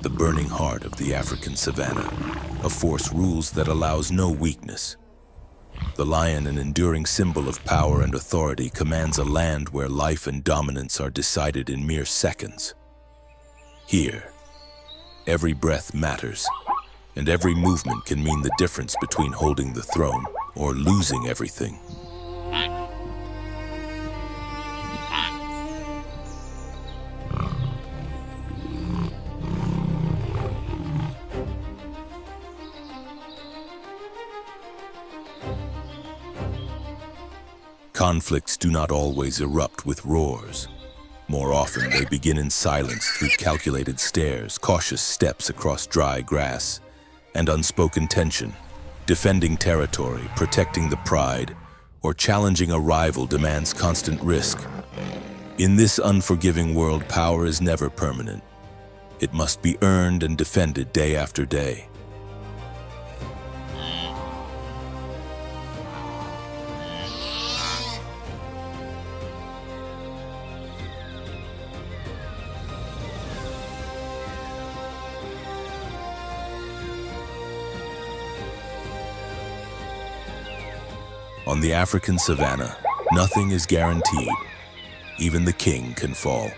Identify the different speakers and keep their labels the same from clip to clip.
Speaker 1: the burning heart of the African savanna, a force rules that allows no weakness. The lion, an enduring symbol of power and authority, commands a land where life and dominance are decided in mere seconds. Here, every breath matters, and every movement can mean the difference between holding the throne or losing everything. Conflicts do not always erupt with roars. More often, they begin in silence through calculated stares, cautious steps across dry grass, and unspoken tension. Defending territory, protecting the pride, or challenging a rival demands constant risk. In this unforgiving world, power is never permanent. It must be earned and defended day after day. On the African savanna, nothing is guaranteed. Even the king can fall,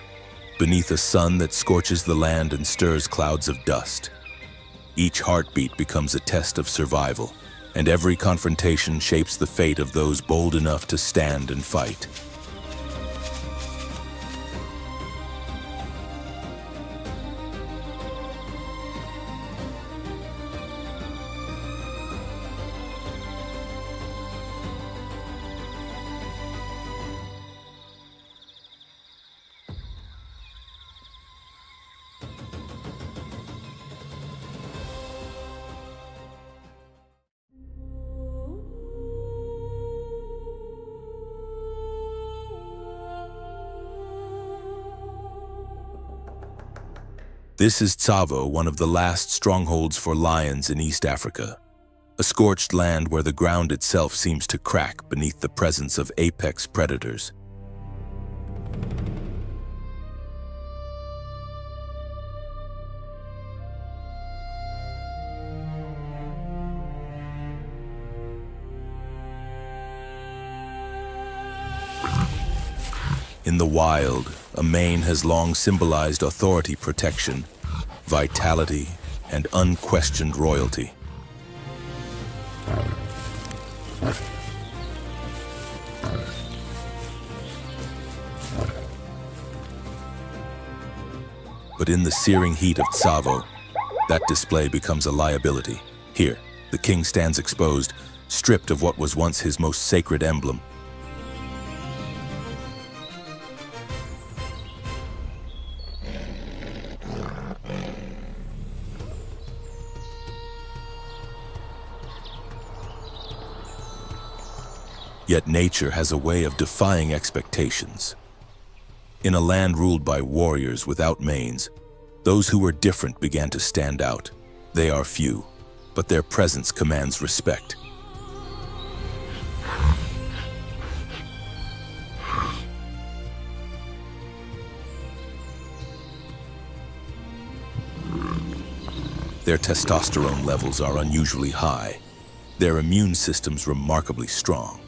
Speaker 1: beneath a sun that scorches the land and stirs clouds of dust. Each heartbeat becomes a test of survival, and every confrontation shapes the fate of those bold enough to stand and fight. This is Tsavo, one of the last strongholds for lions in East Africa, a scorched land where the ground itself seems to crack beneath the presence of apex predators. In the wild, a mane has long symbolized authority, protection, vitality, and unquestioned royalty. But in the searing heat of Tsavo, that display becomes a liability. Here, the king stands exposed, stripped of what was once his most sacred emblem. Yet nature has a way of defying expectations. In a land ruled by warriors without manes, those who were different began to stand out. They are few, but their presence commands respect. Their testosterone levels are unusually high, their immune systems remarkably strong.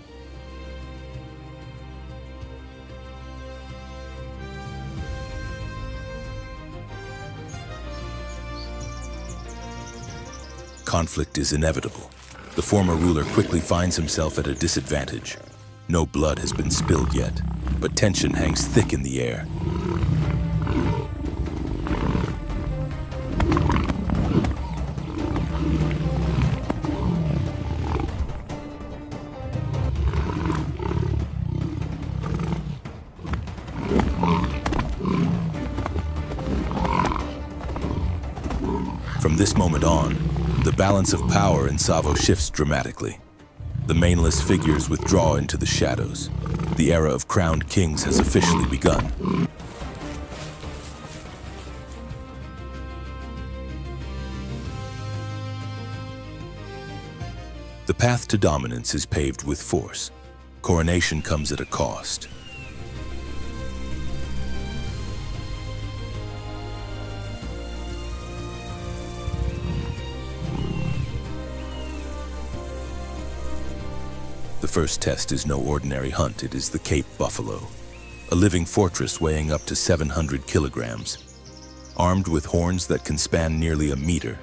Speaker 1: Conflict is inevitable. The former ruler quickly finds himself at a disadvantage. No blood has been spilled yet, but tension hangs thick in the air. From this moment on, the balance of power in Tsavo shifts dramatically. The maneless figures withdraw into the shadows. The era of crowned kings has officially begun. The path to dominance is paved with force. Coronation comes at a cost. first test is no ordinary hunt, it is the Cape buffalo, a living fortress weighing up to 700 kilograms, armed with horns that can span nearly a meter.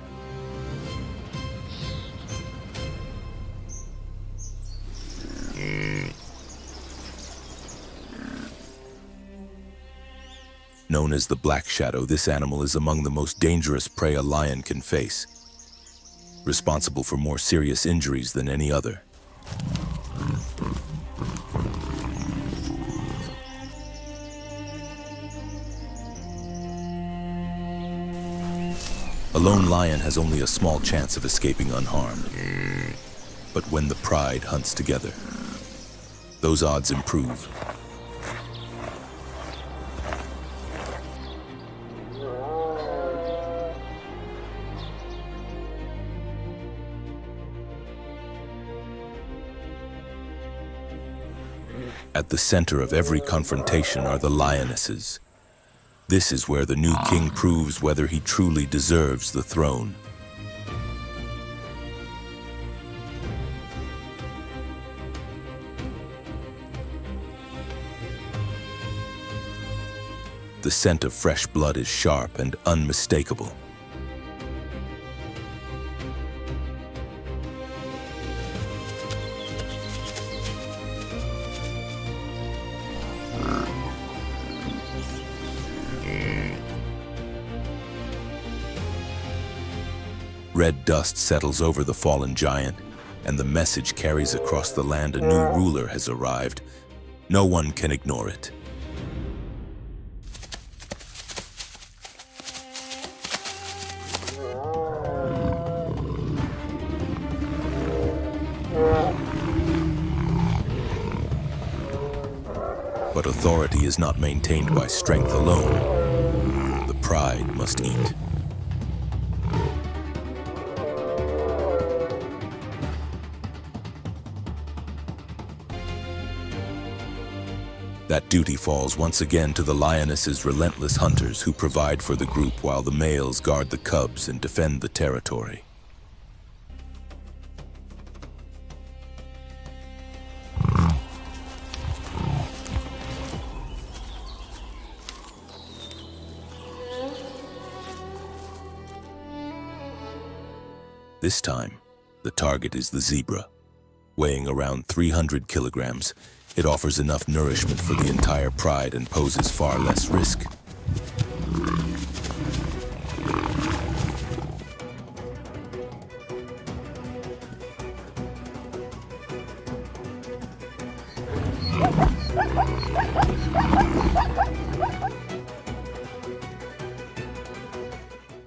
Speaker 1: Known as the Black Shadow, this animal is among the most dangerous prey a lion can face, responsible for more serious injuries than any other. A lone lion has only a small chance of escaping unharmed. But when the pride hunts together, those odds improve. At the center of every confrontation are the lionesses. This is where the new king proves whether he truly deserves the throne. The scent of fresh blood is sharp and unmistakable. Red dust settles over the fallen giant, and the message carries across the land: a new ruler has arrived. No one can ignore it. But authority is not maintained by strength alone. The pride must eat. That duty falls once again to the lioness's relentless hunters, who provide for the group while the males guard the cubs and defend the territory. This time, the target is the zebra. Weighing around 300 kilograms, it offers enough nourishment for the entire pride and poses far less risk.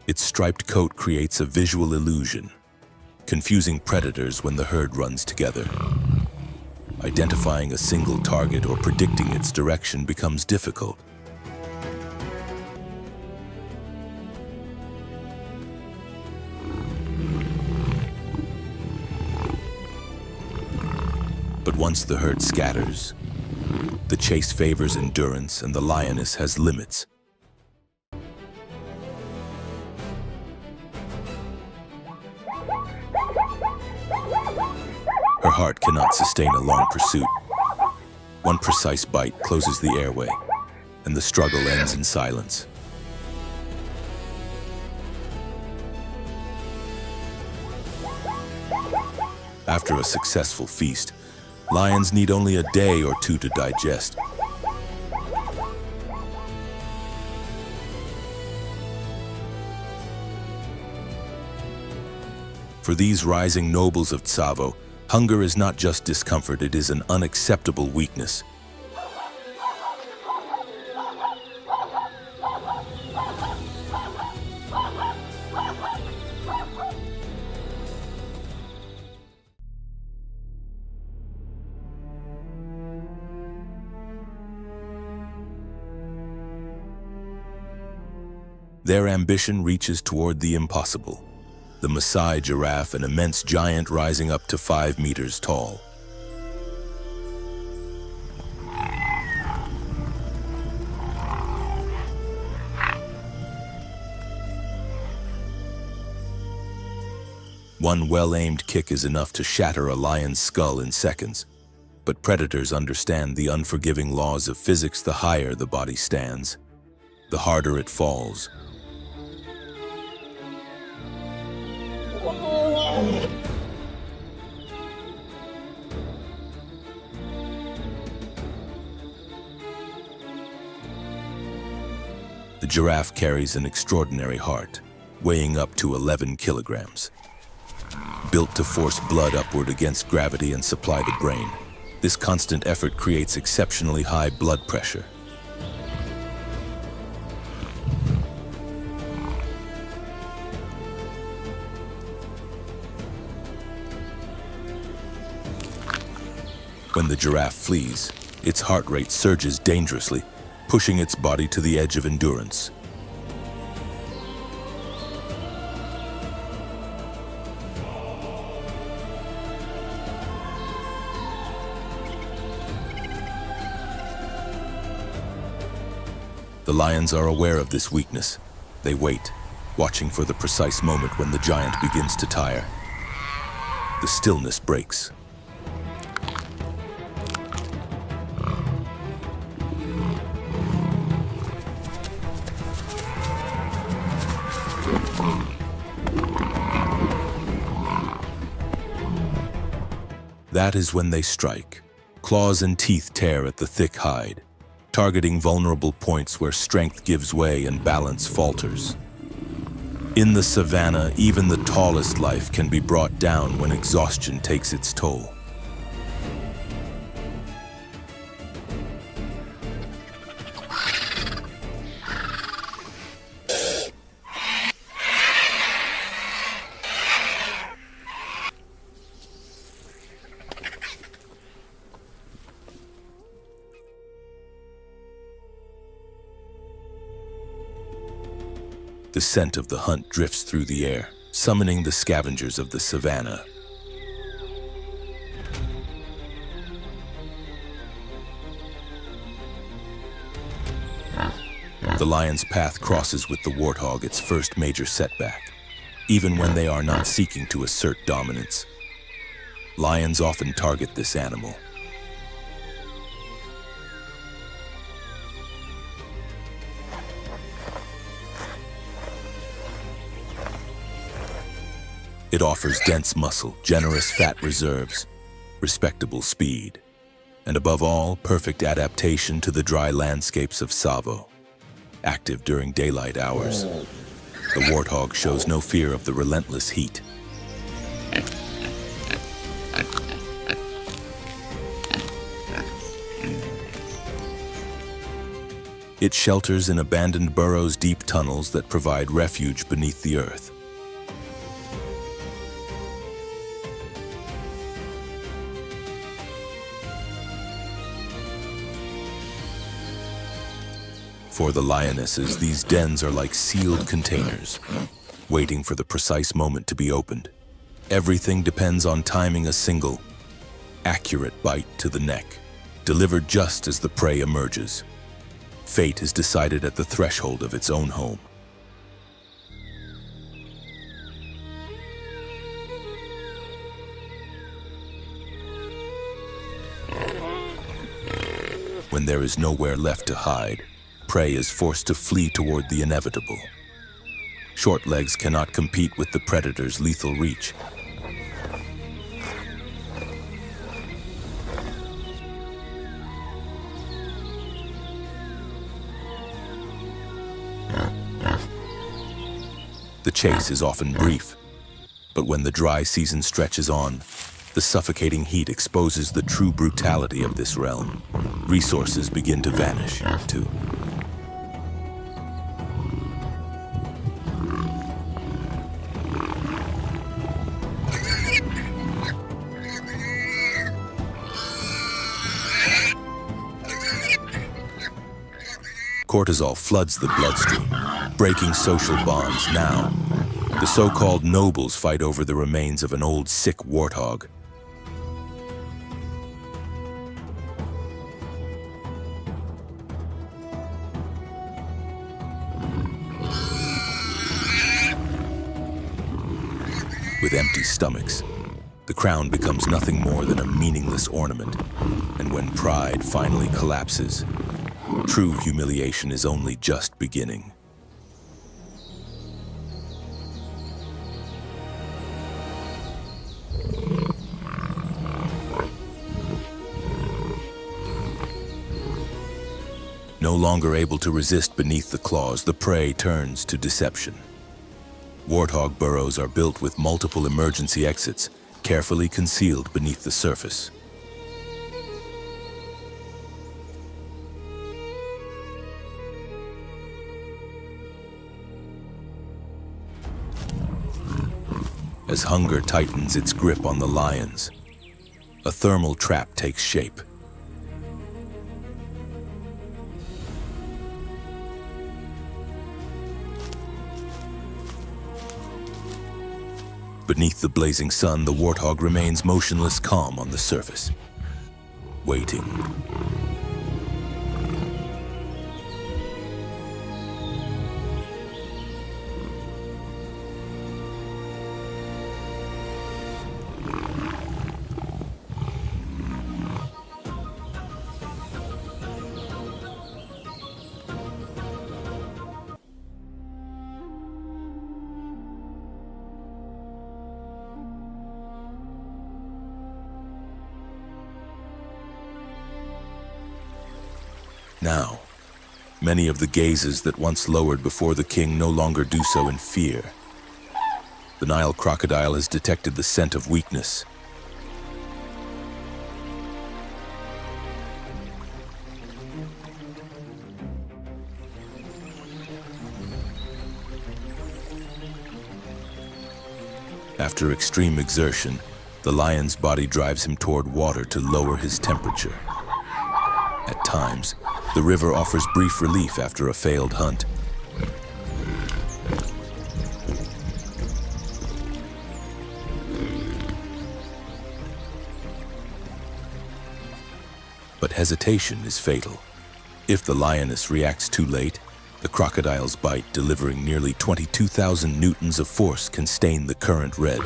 Speaker 1: Its striped coat creates a visual illusion, confusing predators when the herd runs together. Identifying a single target or predicting its direction becomes difficult. But once the herd scatters, the chase favors endurance and the lioness has limits. Her heart cannot sustain a long pursuit. One precise bite closes the airway, and the struggle ends in silence. After a successful feast, lions need only a day or two to digest. For these rising nobles of Tsavo, hunger is not just discomfort, it is an unacceptable weakness. Their ambition reaches toward the impossible. The Maasai giraffe, an immense giant rising up to 5 meters tall. One well-aimed kick is enough to shatter a lion's skull in seconds. But predators understand the unforgiving laws of physics. The higher the body stands, the harder it falls. The giraffe carries an extraordinary heart, weighing up to 11 kilograms. Built to force blood upward against gravity and supply the brain, this constant effort creates exceptionally high blood pressure. When the giraffe flees, its heart rate surges dangerously, pushing its body to the edge of endurance. The lions are aware of this weakness. They wait, watching for the precise moment when the giant begins to tire. The stillness breaks. That is when they strike. Claws and teeth tear at the thick hide, targeting vulnerable points where strength gives way and balance falters. In the savannah, even the tallest life can be brought down when exhaustion takes its toll. The scent of the hunt drifts through the air, summoning the scavengers of the savannah. The lion's path crosses with the warthog its first major setback, even when they are not seeking to assert dominance. Lions often target this animal. It offers dense muscle, generous fat reserves, respectable speed, and above all, perfect adaptation to the dry landscapes of Savo. Active during daylight hours, the warthog shows no fear of the relentless heat. It shelters in abandoned burrows, deep tunnels that provide refuge beneath the earth. For the lionesses, these dens are like sealed containers, waiting for the precise moment to be opened. Everything depends on timing a single, accurate bite to the neck, delivered just as the prey emerges. Fate is decided at the threshold of its own home. When there is nowhere left to hide, prey is forced to flee toward the inevitable. Short legs cannot compete with the predator's lethal reach. The chase is often brief, but when the dry season stretches on, the suffocating heat exposes the true brutality of this realm. Resources begin to vanish, too. Cortisol floods the bloodstream, breaking social bonds. Now, the so-called nobles fight over the remains of an old, sick warthog. With empty stomachs, The crown becomes nothing more than a meaningless ornament, and when pride finally collapses, true humiliation is only just beginning. No longer able to resist beneath the claws, the prey turns to deception. Warthog burrows are built with multiple emergency exits, carefully concealed beneath the surface. As hunger tightens its grip on the lions, a thermal trap takes shape. Beneath the blazing sun, the warthog remains motionless, calm on the surface, waiting. Now, many of the gazes that once lowered before the king no longer do so in fear. The Nile crocodile has detected the scent of weakness. After extreme exertion, the lion's body drives him toward water to lower his temperature. At times, the river offers brief relief after a failed hunt. But hesitation is fatal. If the lioness reacts too late, the crocodile's bite, delivering nearly 22,000 newtons of force, can stain the current red.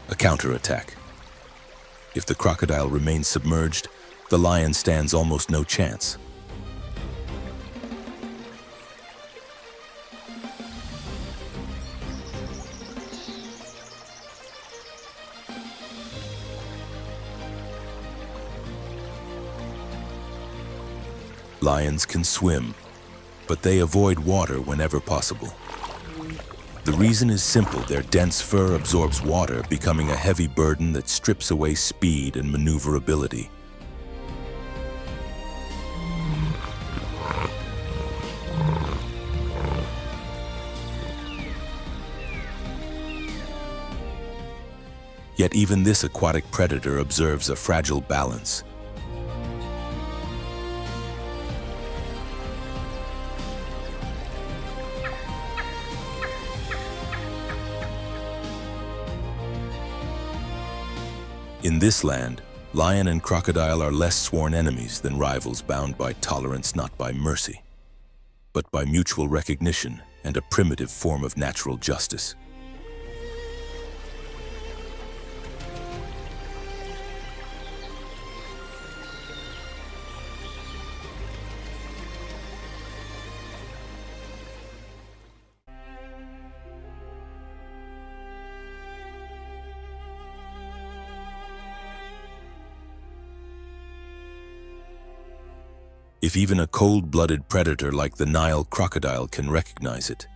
Speaker 1: A counterattack. If the crocodile remains submerged, the lion stands almost no chance. Lions can swim, but they avoid water whenever possible. The reason is simple: their dense fur absorbs water, becoming a heavy burden that strips away speed and maneuverability. Yet even this aquatic predator observes a fragile balance. In this land, lion and crocodile are less sworn enemies than rivals bound by tolerance, not by mercy, but by mutual recognition and a primitive form of natural justice. If even a cold-blooded predator like the Nile crocodile can recognize it,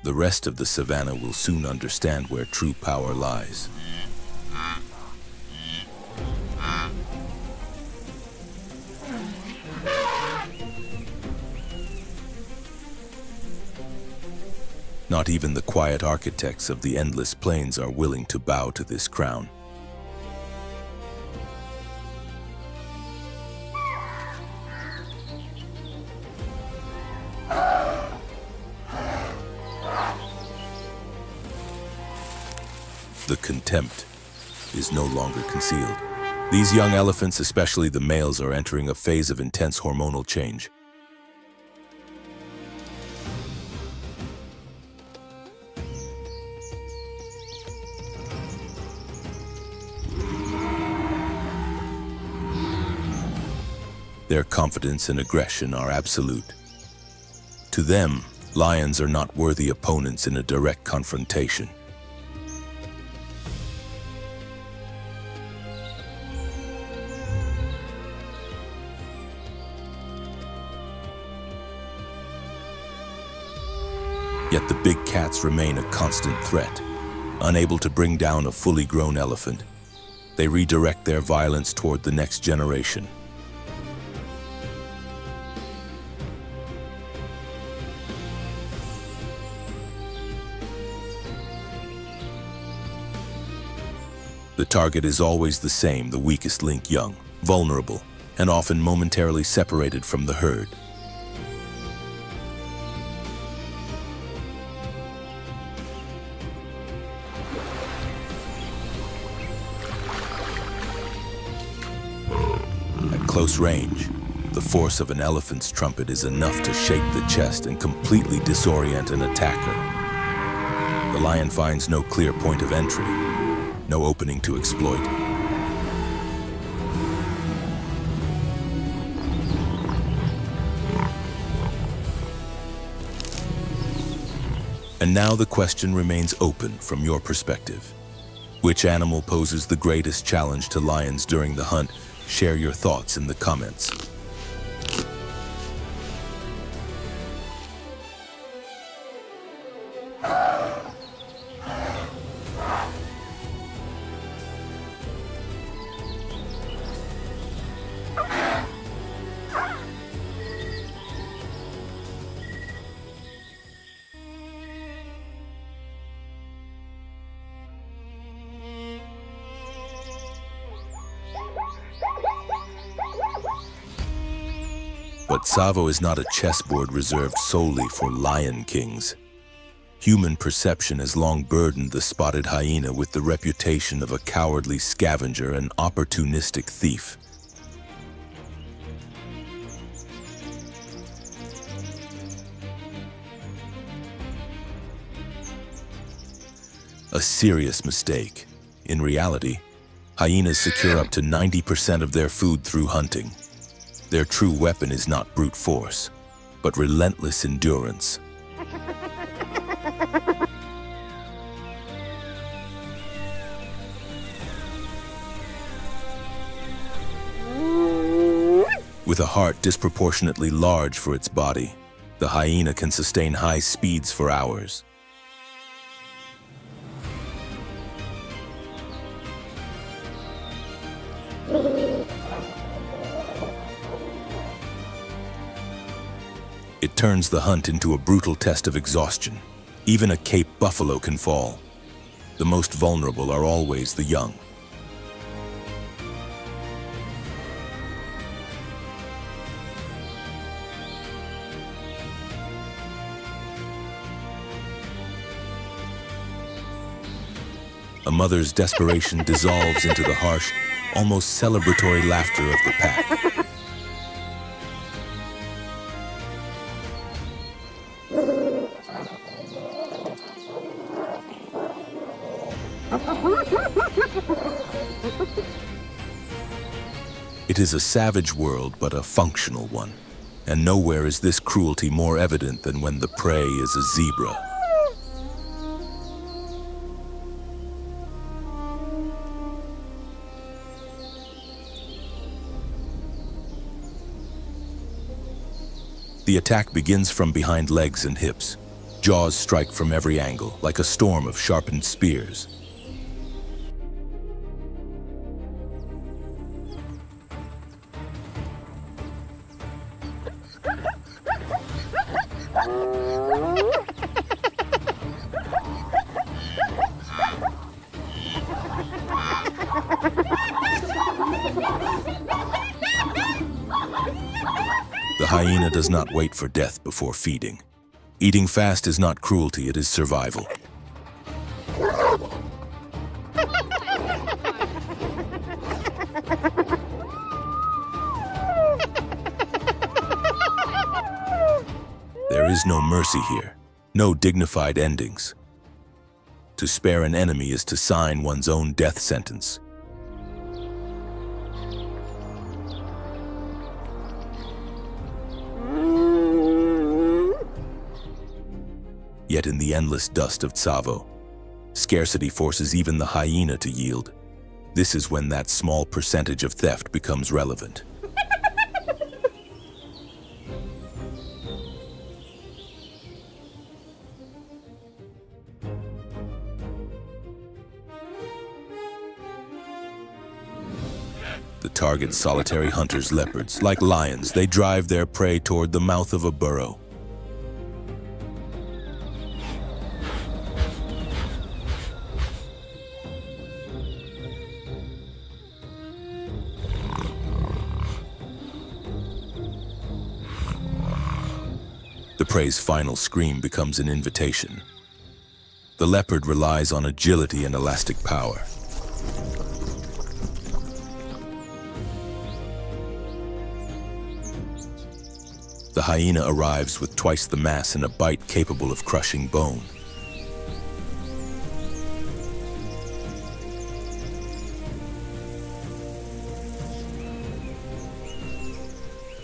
Speaker 1: the rest of the savannah will soon understand where true power lies. Not even the quiet architects of the endless plains are willing to bow to this crown. The contempt is no longer concealed. These young elephants, especially the males, are entering a phase of intense hormonal change. Their confidence and aggression are absolute. To them, lions are not worthy opponents in a direct confrontation. Yet the big cats remain a constant threat. Unable to bring down a fully grown elephant, they redirect their violence toward the next generation. The target is always the same, the weakest link, young, vulnerable, and often momentarily separated from the herd. At close range, the force of an elephant's trumpet is enough to shake the chest and completely disorient an attacker. The lion finds no clear point of entry, no opening to exploit. And now the question remains open from your perspective. Which animal poses the greatest challenge to lions during the hunt? Share your thoughts in the comments. But Tsavo is not a chessboard reserved solely for lion kings. Human perception has long burdened the spotted hyena with the reputation of a cowardly scavenger and opportunistic thief. A serious mistake. In reality, hyenas secure up to 90% of their food through hunting. Their true weapon is not brute force, but relentless endurance. With a heart disproportionately large for its body, the hyena can sustain high speeds for hours. It turns the hunt into a brutal test of exhaustion. Even a Cape buffalo can fall. The most vulnerable are always the young. A mother's desperation dissolves into the harsh, almost celebratory laughter of the pack. It is a savage world, but a functional one. And nowhere is this cruelty more evident than when the prey is a zebra. The attack begins from behind legs and hips. Jaws strike from every angle, like a storm of sharpened spears. The hyena does not wait for death before feeding. Eating fast is not cruelty, it is survival. There is no mercy here, no dignified endings. To spare an enemy is to sign one's own death sentence. Yet in the endless dust of Tsavo, scarcity forces even the hyena to yield. This is when that small percentage of theft becomes relevant. The target's solitary hunters, leopards. Like lions, they drive their prey toward the mouth of a burrow. The prey's final scream becomes an invitation. The leopard relies on agility and elastic power. The hyena arrives with twice the mass and a bite capable of crushing bone.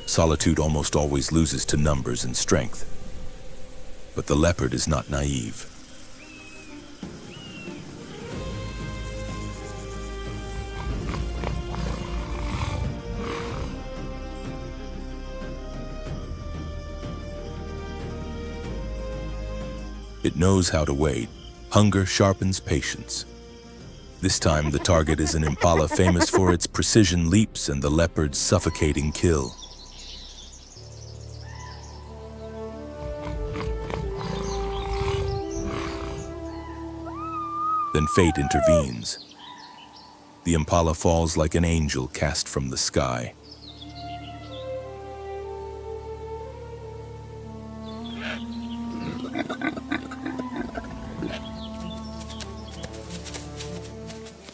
Speaker 1: Solitude almost always loses to numbers and strength. But the leopard is not naive. It knows how to wait. Hunger sharpens patience. This time the target is an impala famous for its precision leaps and the leopard's suffocating kill. Then fate intervenes. The impala falls like an angel cast from the sky.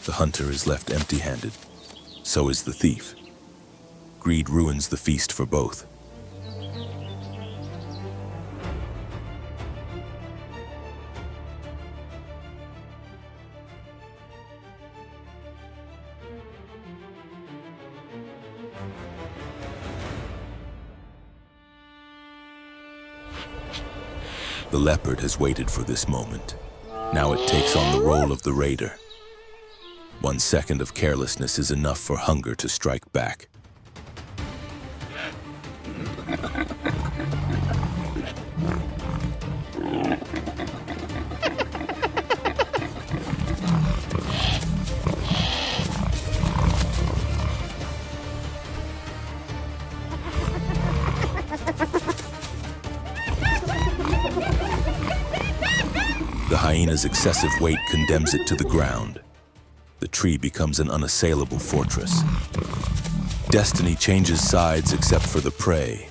Speaker 1: The hunter is left empty-handed. So is the thief. Greed ruins the feast for both. The leopard has waited for this moment. Now it takes on the role of the raider. 1 second of carelessness is enough for hunger to strike back. The hyena's excessive weight condemns it to the ground. The tree becomes an unassailable fortress. Destiny changes sides except for the prey.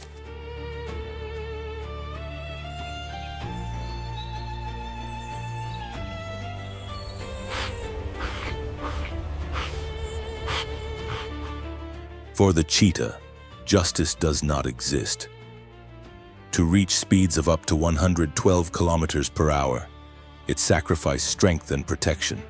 Speaker 1: For the cheetah, justice does not exist. To reach speeds of up to 112 kilometers per hour, it sacrificed strength and protection.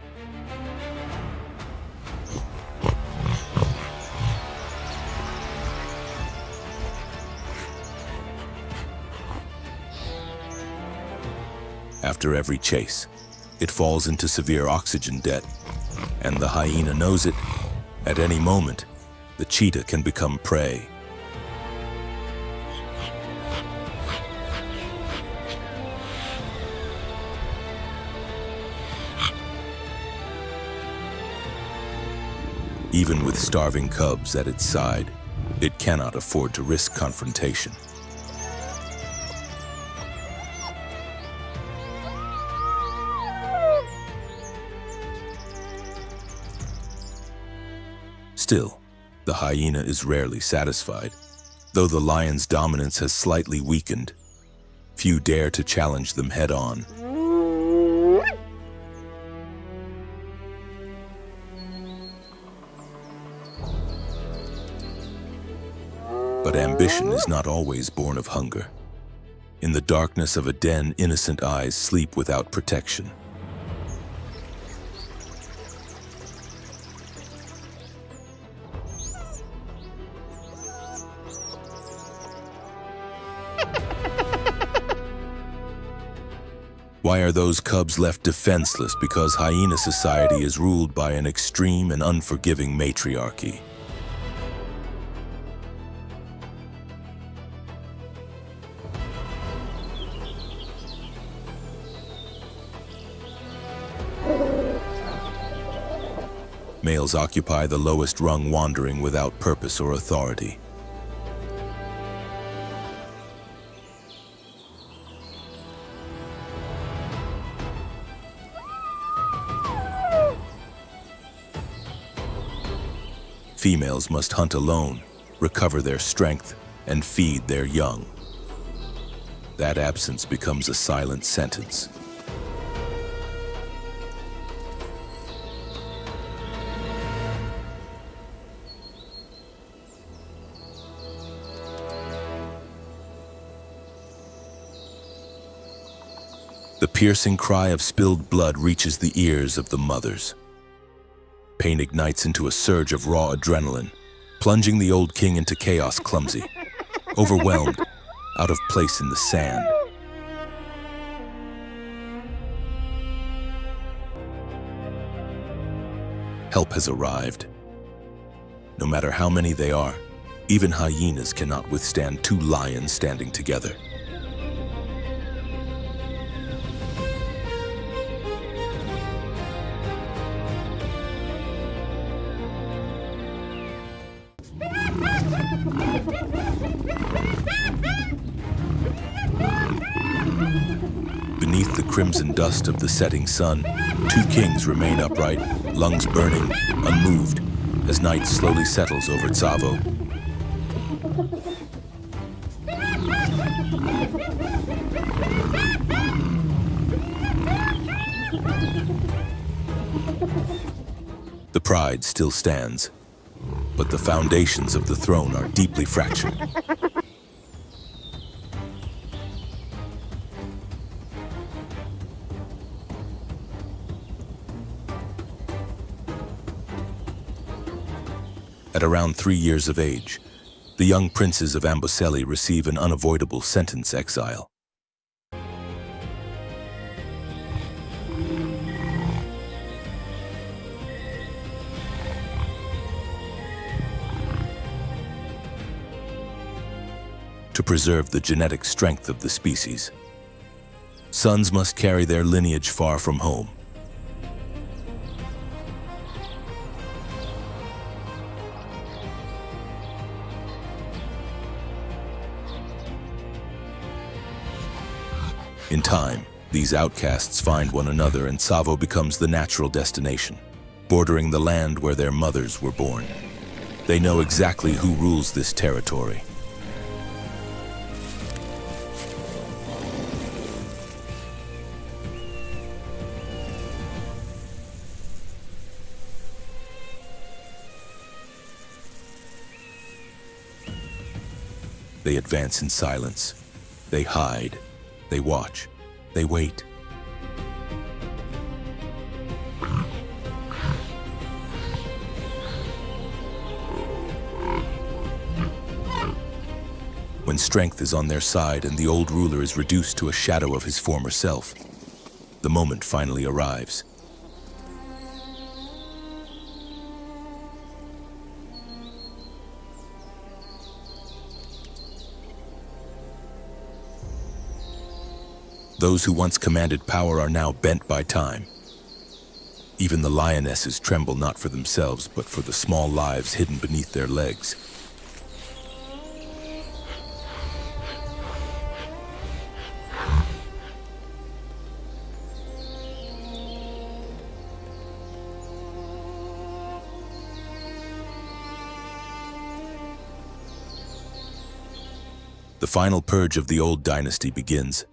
Speaker 1: After every chase, it falls into severe oxygen debt, and the hyena knows it. At any moment, the cheetah can become prey. Even with starving cubs at its side, it cannot afford to risk confrontation. Still, the hyena is rarely satisfied. Though the lion's dominance has slightly weakened, few dare to challenge them head-on. But ambition is not always born of hunger. In the darkness of a den, innocent eyes sleep without protection. Why are those cubs left defenseless? Because hyena society is ruled by an extreme and unforgiving matriarchy. Males occupy the lowest rung, wandering without purpose or authority. Females must hunt alone, recover their strength, and feed their young. That absence becomes a silent sentence. The piercing cry of spilled blood reaches the ears of the mothers. Pain ignites into a surge of raw adrenaline, plunging the old king into chaos, clumsy, overwhelmed, out of place in the sand. Help has arrived. No matter how many they are, even hyenas cannot withstand two lions standing together. Beneath the crimson dust of the setting sun, two kings remain upright, lungs burning, unmoved, as night slowly settles over Tsavo. The pride still stands, but the foundations of the throne are deeply fractured. At around 3 years of age, the young princes of Amboseli receive an unavoidable sentence: exile. To preserve the genetic strength of the species, sons must carry their lineage far from home. In time, these outcasts find one another, and Tsavo becomes the natural destination, bordering the land where their mothers were born. They know exactly who rules this territory. They advance in silence. They hide. They watch. They wait. When strength is on their side and the old ruler is reduced to a shadow of his former self, the moment finally arrives. Those who once commanded power are now bent by time. Even the lionesses tremble not for themselves, but for the small lives hidden beneath their legs. The final purge of the old dynasty begins.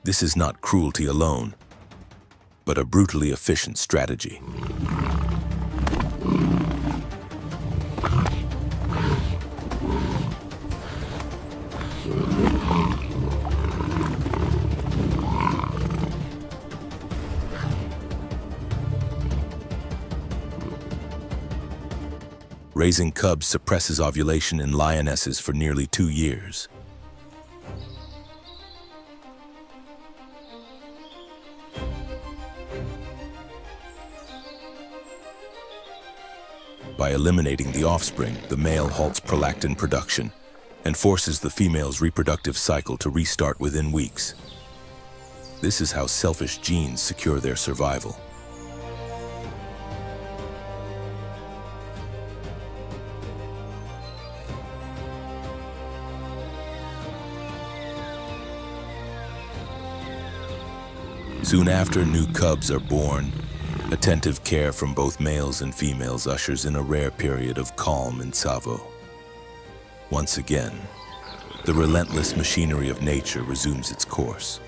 Speaker 1: This is not cruelty alone, but a brutally efficient strategy. Raising cubs suppresses ovulation in lionesses for nearly 2 years. By eliminating the offspring, the male halts prolactin production and forces the female's reproductive cycle to restart within weeks. This is how selfish genes secure their survival. Soon after new cubs are born, attentive care from both males and females ushers in a rare period of calm in Tsavo. Once again, the relentless machinery of nature resumes its course.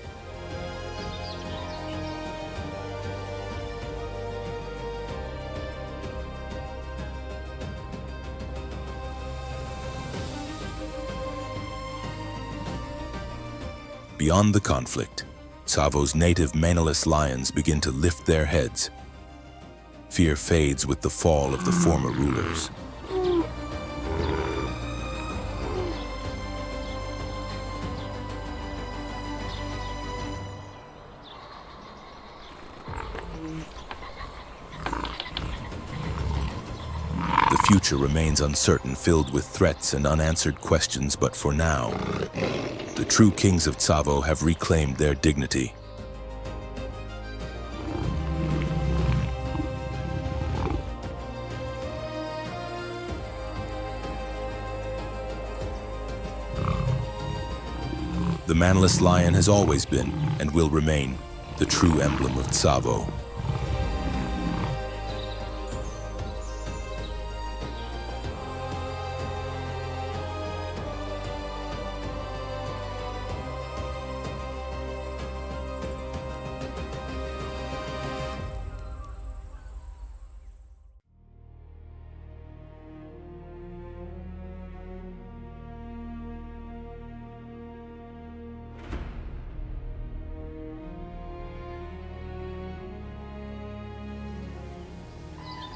Speaker 1: Beyond the conflict, Tsavo's native manaless lions begin to lift their heads. Fear fades with the fall of the former rulers. The future remains uncertain, filled with threats and unanswered questions, but for now, the true kings of Tsavo have reclaimed their dignity. The manless lion has always been, and will remain, the true emblem of Tsavo.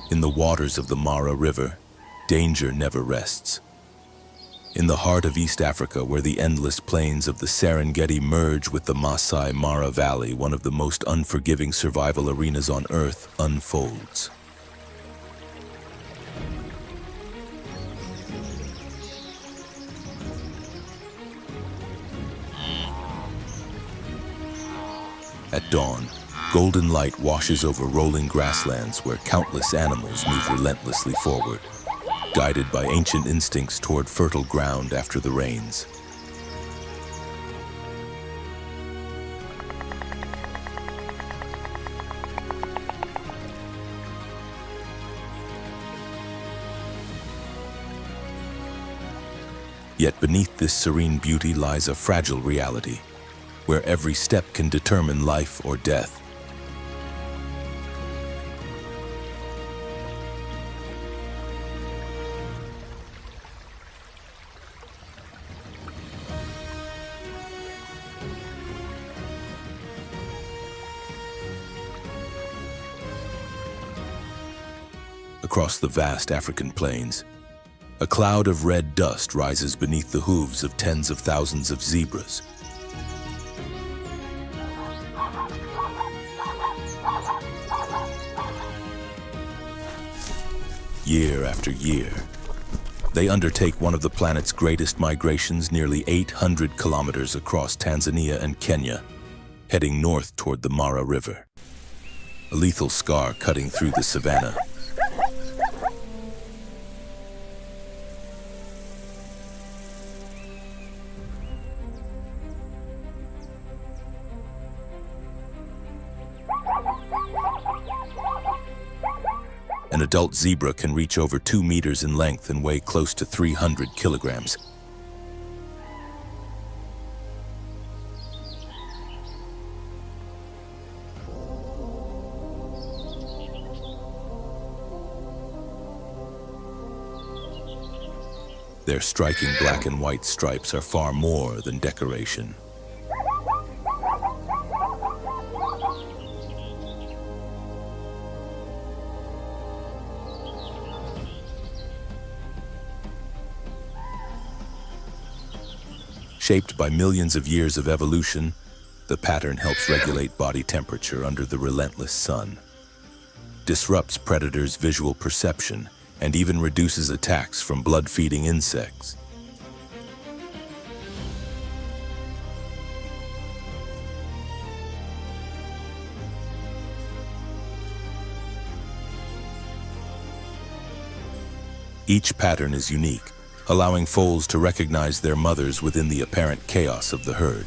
Speaker 1: In the waters of the Mara River, danger never rests. In the heart of East Africa, where the endless plains of the Serengeti merge with the Masai Mara Valley, one of the most unforgiving survival arenas on Earth unfolds. At dawn, golden light washes over rolling grasslands where countless animals move relentlessly forward, guided by ancient instincts toward fertile ground after the rains. Yet beneath this serene beauty lies a fragile reality, where every step can determine life or death. Across the vast African plains, a cloud of red dust rises beneath the hooves of tens of thousands of zebras. Year after year, they undertake one of the planet's greatest migrations, nearly 800 kilometers across Tanzania and Kenya, heading north toward the Mara River, a lethal scar cutting through the Savannah. An adult zebra can reach over 2 meters in length and weigh close to 300 kilograms. Their striking black and white stripes are far more than decoration. Shaped by millions of years of evolution, the pattern helps regulate body temperature under the relentless sun, disrupts predators' visual perception, and even reduces attacks from blood-feeding insects. Each pattern is unique, allowing foals to recognize their mothers within the apparent chaos of the herd.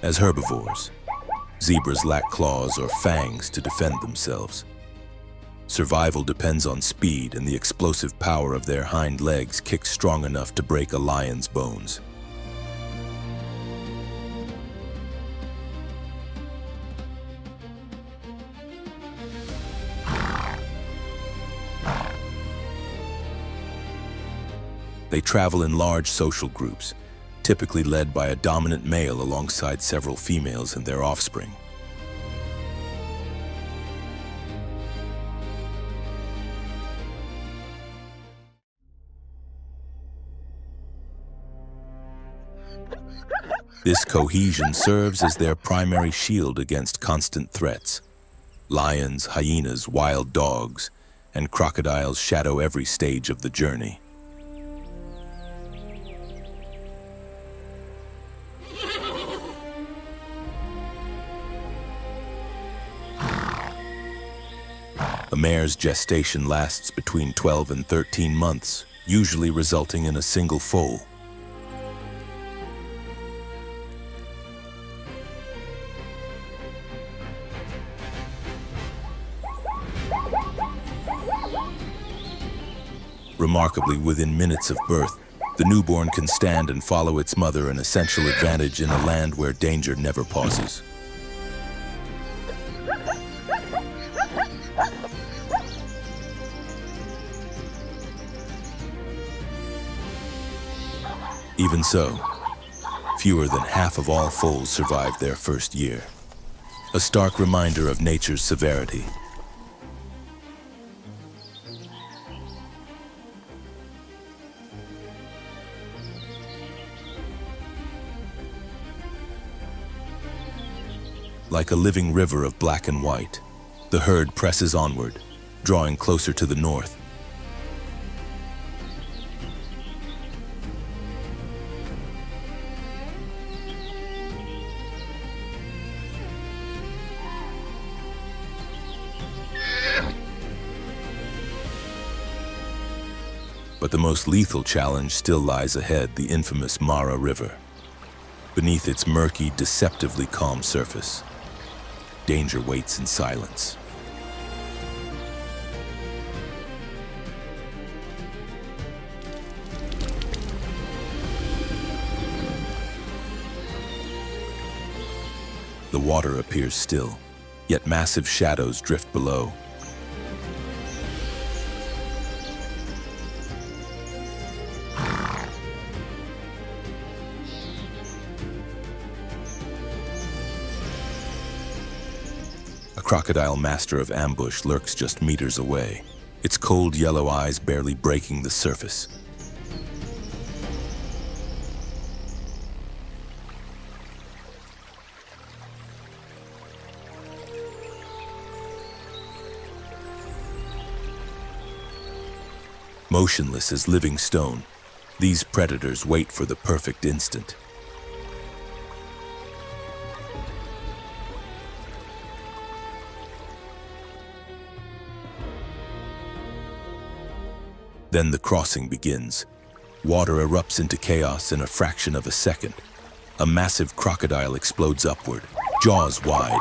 Speaker 1: As herbivores, zebras lack claws or fangs to defend themselves. Survival depends on speed, and the explosive power of their hind legs kicks strong enough to break a lion's bones. They travel in large social groups, typically led by a dominant male alongside several females and their offspring. This cohesion serves as their primary shield against constant threats. Lions, hyenas, wild dogs, and crocodiles shadow every stage of the journey. A mare's gestation lasts between 12 and 13 months, usually resulting in a single foal. Remarkably, within minutes of birth, the newborn can stand and follow its mother, an essential advantage in a land where danger never pauses. Even so, fewer than half of all foals survive their first year. A stark reminder of nature's severity. Like a living river of black and white, the herd presses onward, drawing closer to the north. But the most lethal challenge still lies ahead, the infamous Mara River. Beneath its murky, deceptively calm surface, danger waits in silence. The water appears still, yet massive shadows drift below. A crocodile master of ambush lurks just meters away, its cold yellow eyes barely breaking the surface. Motionless as living stone, these predators wait for the perfect instant. Then the crossing begins. Water erupts into chaos in a fraction of a second. A massive crocodile explodes upward, jaws wide.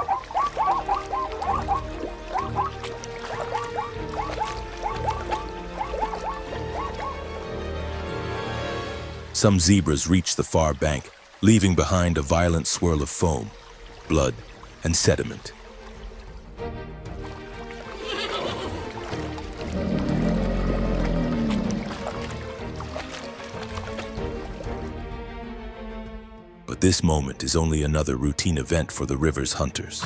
Speaker 1: Some zebras reach the far bank, leaving behind a violent swirl of foam, blood, and sediment. But But this moment is only another routine event for the river's hunters.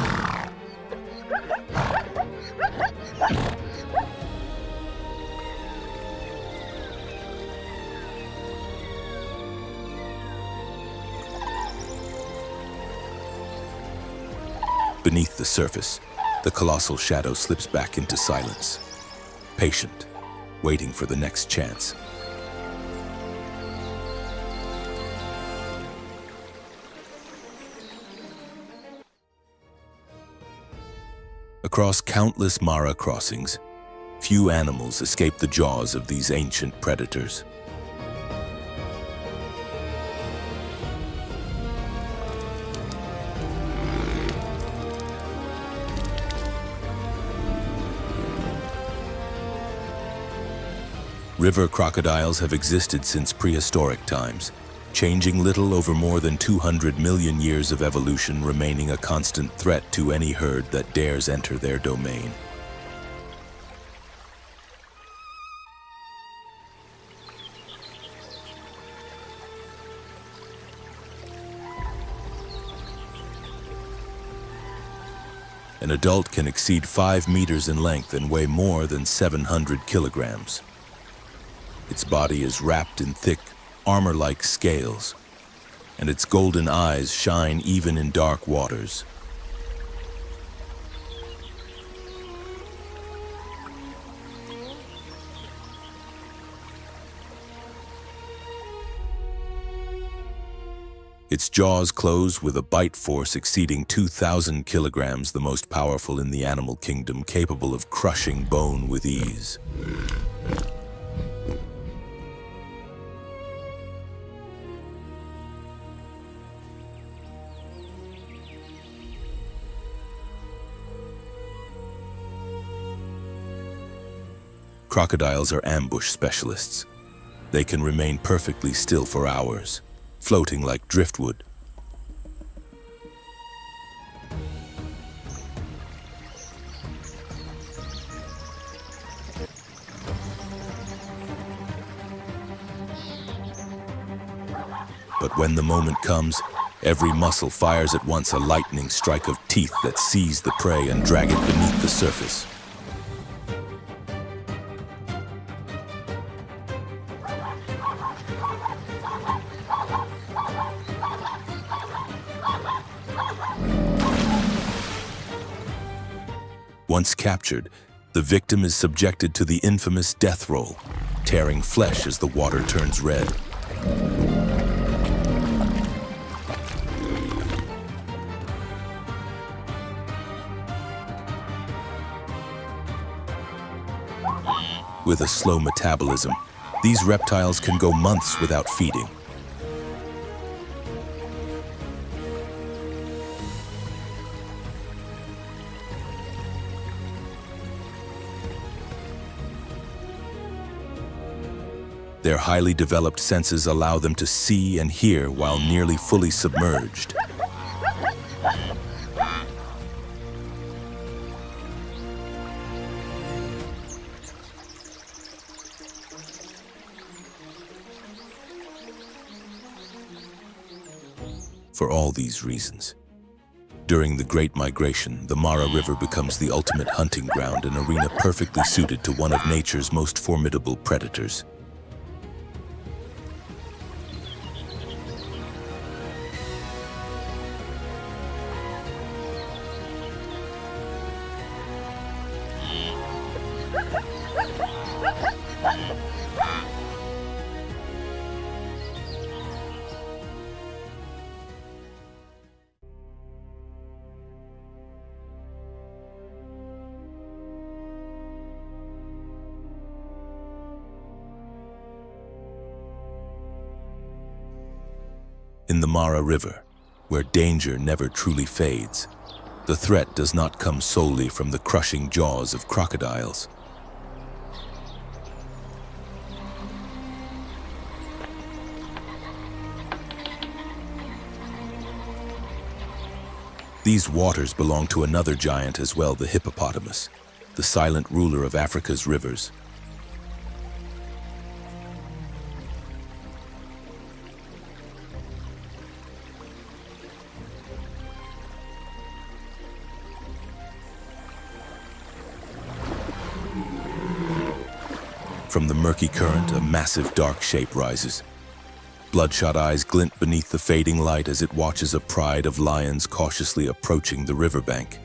Speaker 1: Beneath the surface, the colossal shadow slips back into silence, patient, waiting for the next chance. Across countless Mara crossings, few animals escape the jaws of these ancient predators. River crocodiles have existed since prehistoric times, changing little over more than 200 million years of evolution, remaining a constant threat to any herd that dares enter their domain. An adult can exceed 5 meters in length and weigh more than 700 kilograms. Its body is wrapped in thick, armor-like scales, and its golden eyes shine even in dark waters. Its jaws close with a bite force exceeding 2,000 kilograms, the most powerful in the animal kingdom, capable of crushing bone with ease. Crocodiles are ambush specialists. They can remain perfectly still for hours, floating like driftwood. But when the moment comes, every muscle fires at once, a lightning strike of teeth that seize the prey and drag it beneath the surface. Once captured, the victim is subjected to the infamous death roll, tearing flesh as the water turns red. With a slow metabolism, these reptiles can go months without feeding. Their highly developed senses allow them to see and hear while nearly fully submerged. For all these reasons, during the Great Migration, the Mara River becomes the ultimate hunting ground, an arena perfectly suited to one of nature's most formidable predators. In the Mara River, where danger never truly fades, the threat does not come solely from the crushing jaws of crocodiles. These waters belong to another giant as well, the hippopotamus, the silent ruler of Africa's rivers. From the murky current, a massive dark shape rises. Bloodshot eyes glint beneath the fading light as it watches a pride of lions cautiously approaching the riverbank.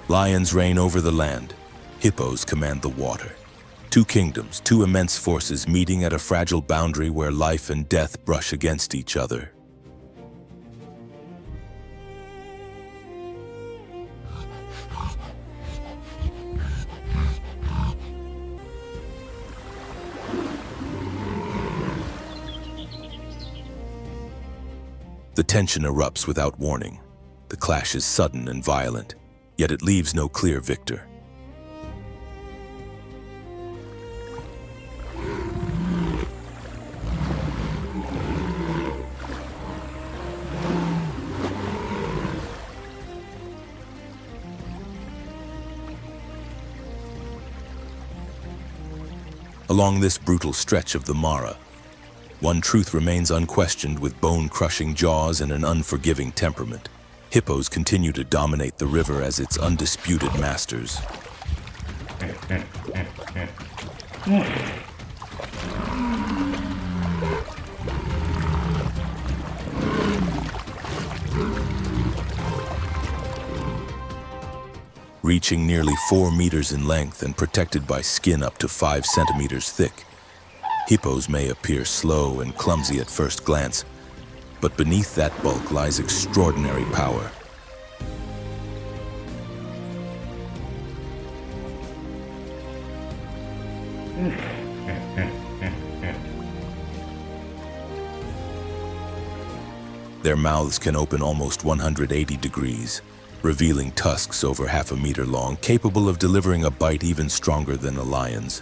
Speaker 1: Lions reign over the land. Hippos command the water. Two kingdoms, two immense forces meeting at a fragile boundary where life and death brush against each other. The tension erupts without warning. The clash is sudden and violent, yet it leaves no clear victor. Along this brutal stretch of the Mara, one truth remains unquestioned with bone-crushing jaws and an unforgiving temperament. Hippos continue to dominate the river as its undisputed masters. Reaching nearly 4 meters in length and protected by skin up to 5 centimeters thick, hippos may appear slow and clumsy at first glance, but beneath that bulk lies extraordinary power. Their mouths can open almost 180 degrees, revealing tusks over half a meter long, capable of delivering a bite even stronger than a lion's.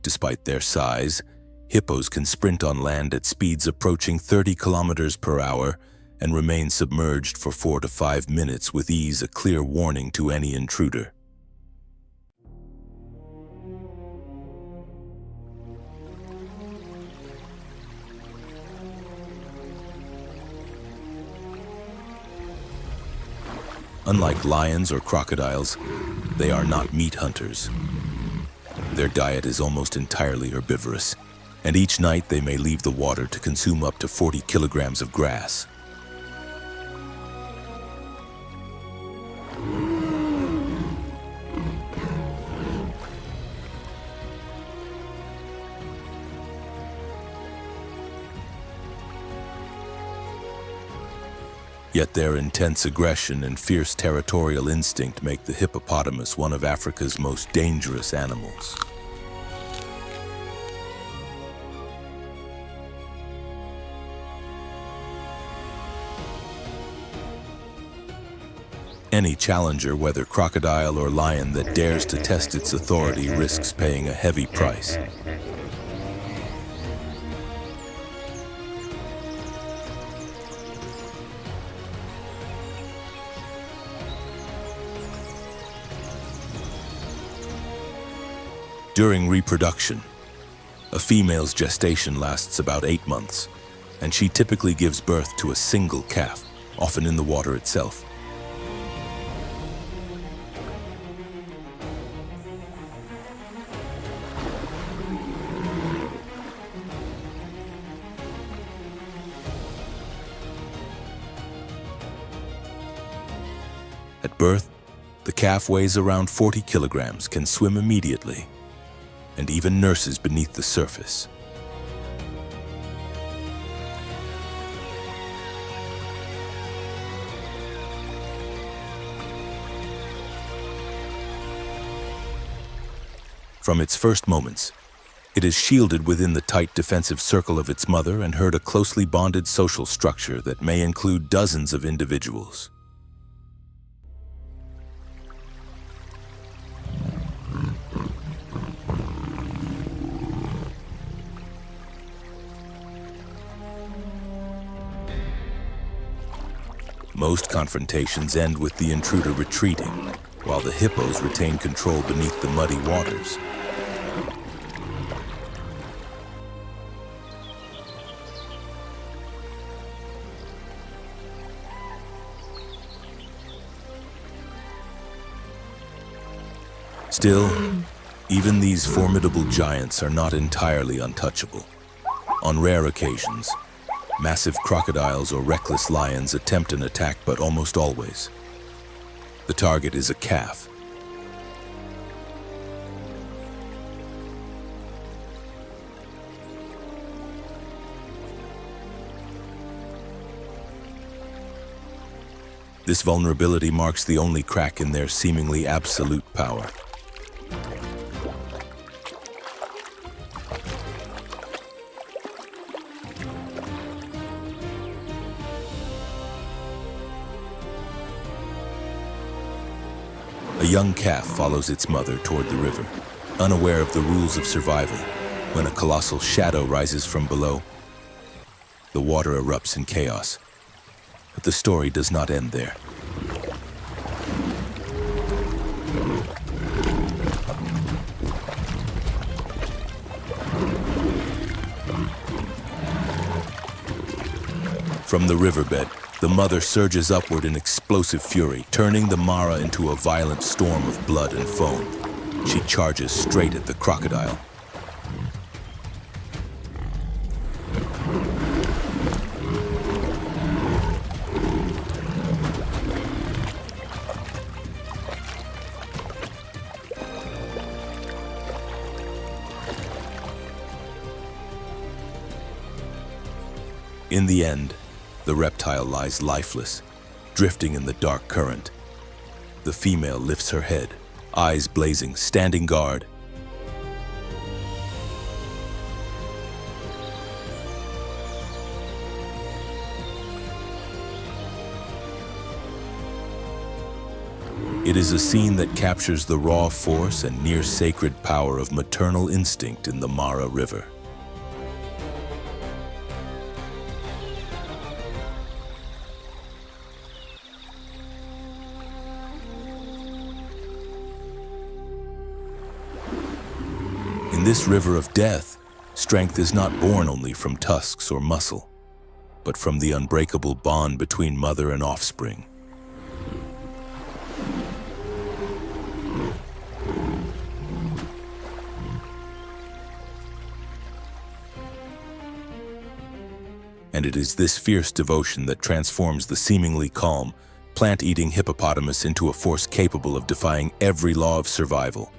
Speaker 1: Despite their size, hippos can sprint on land at speeds approaching 30 kilometers per hour and remain submerged for 4 to 5 minutes with ease, a clear warning to any intruder. Unlike lions or crocodiles, they are not meat hunters. Their diet is almost entirely herbivorous, and each night they may leave the water to consume up to 40 kilograms of grass. Yet their intense aggression and fierce territorial instinct make the hippopotamus one of Africa's most dangerous animals. Any challenger, whether crocodile or lion, that dares to test its authority risks paying a heavy price. During reproduction, a female's gestation lasts about 8 months, and she typically gives birth to a single calf, often in the water itself. At birth, the calf weighs around 40 kilograms, can swim immediately, and even nurses beneath the surface. From its first moments, it is shielded within the tight defensive circle of its mother and herd a closely bonded social structure that may include dozens of individuals. Most confrontations end with the intruder retreating, while the hippos retain control beneath the muddy waters. Still, even these formidable giants are not entirely untouchable. On rare occasions, massive crocodiles or reckless lions attempt an attack, but almost always, the target is a calf. This vulnerability marks the only crack in their seemingly absolute power. A young calf follows its mother toward the river, unaware of the rules of survival. When a colossal shadow rises from below, the water erupts in chaos. But the story does not end there. From the riverbed, the mother surges upward in explosive fury, turning the Mara into a violent storm of blood and foam. She charges straight at the crocodile. In the end, the reptile lies lifeless, drifting in the dark current. The female lifts her head, eyes blazing, standing guard. It is a scene that captures the raw force and near-sacred power of maternal instinct in the Mara River. In this river of death, strength is not born only from tusks or muscle, but from the unbreakable bond between mother and offspring. And it is this fierce devotion that transforms the seemingly calm, plant-eating hippopotamus into a force capable of defying every law of survival.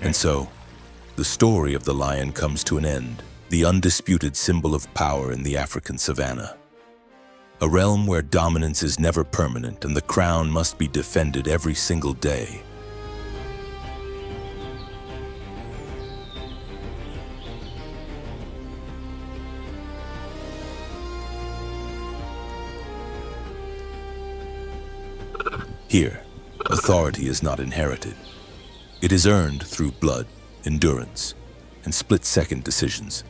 Speaker 1: And so, the story of the lion comes to an end, the undisputed symbol of power in the African savannah. A realm where dominance is never permanent and the crown must be defended every single day. Here, authority is not inherited. It is earned through blood, endurance, and split-second decisions.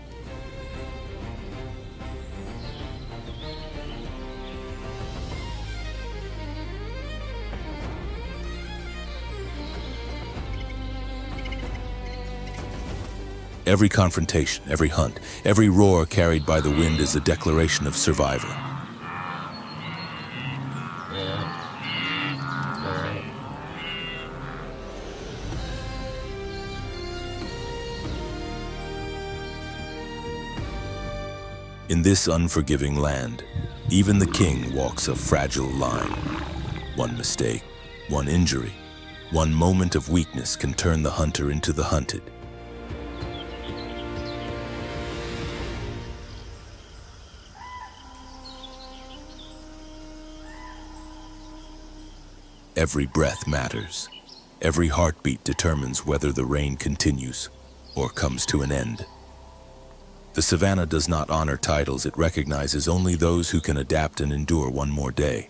Speaker 1: Every confrontation, every hunt, every roar carried by the wind is a declaration of survival. In this unforgiving land, even the king walks a fragile line. One mistake, one injury, one moment of weakness can turn the hunter into the hunted. Every breath matters. Every heartbeat determines whether the reign continues or comes to an end. The savannah does not honor titles, it recognizes only those who can adapt and endure one more day.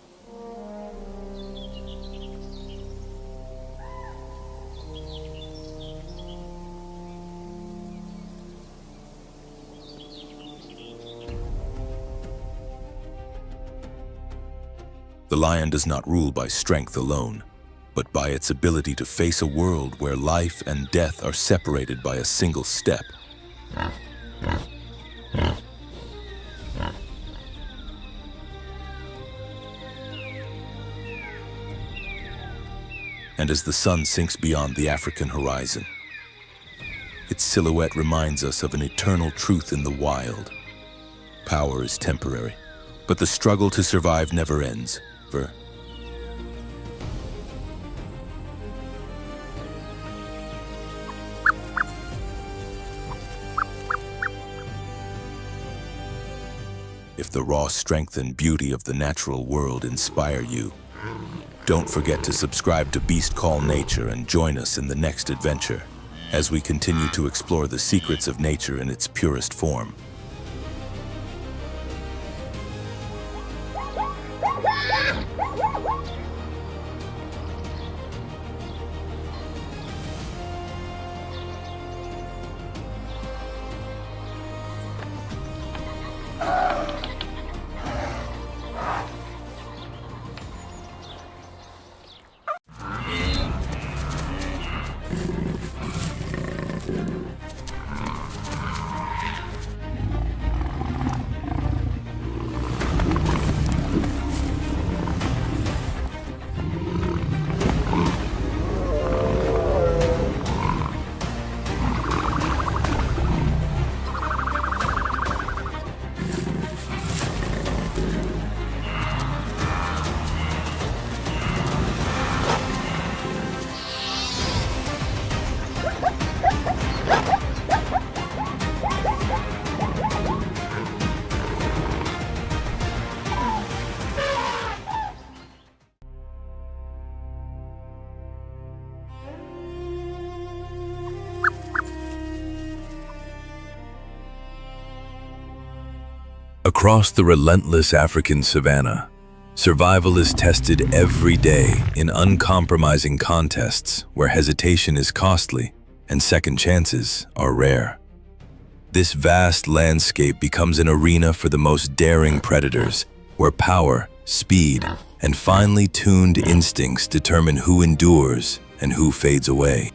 Speaker 1: The lion does not rule by strength alone, but by its ability to face a world where life and death are separated by a single step. And as the sun sinks beyond the African horizon, its silhouette reminds us of an eternal truth in the wild. Power is temporary, but the struggle to survive never ends. If the raw strength and beauty of the natural world inspire you, don't forget to subscribe to Beast Call Nature and join us in the next adventure as we continue to explore the secrets of nature in its purest form.
Speaker 2: Across the relentless African savannah, survival is tested every day in uncompromising contests where hesitation is costly and second chances are rare. This vast landscape becomes an arena for the most daring predators, where power, speed, and finely tuned instincts determine who endures and who fades away.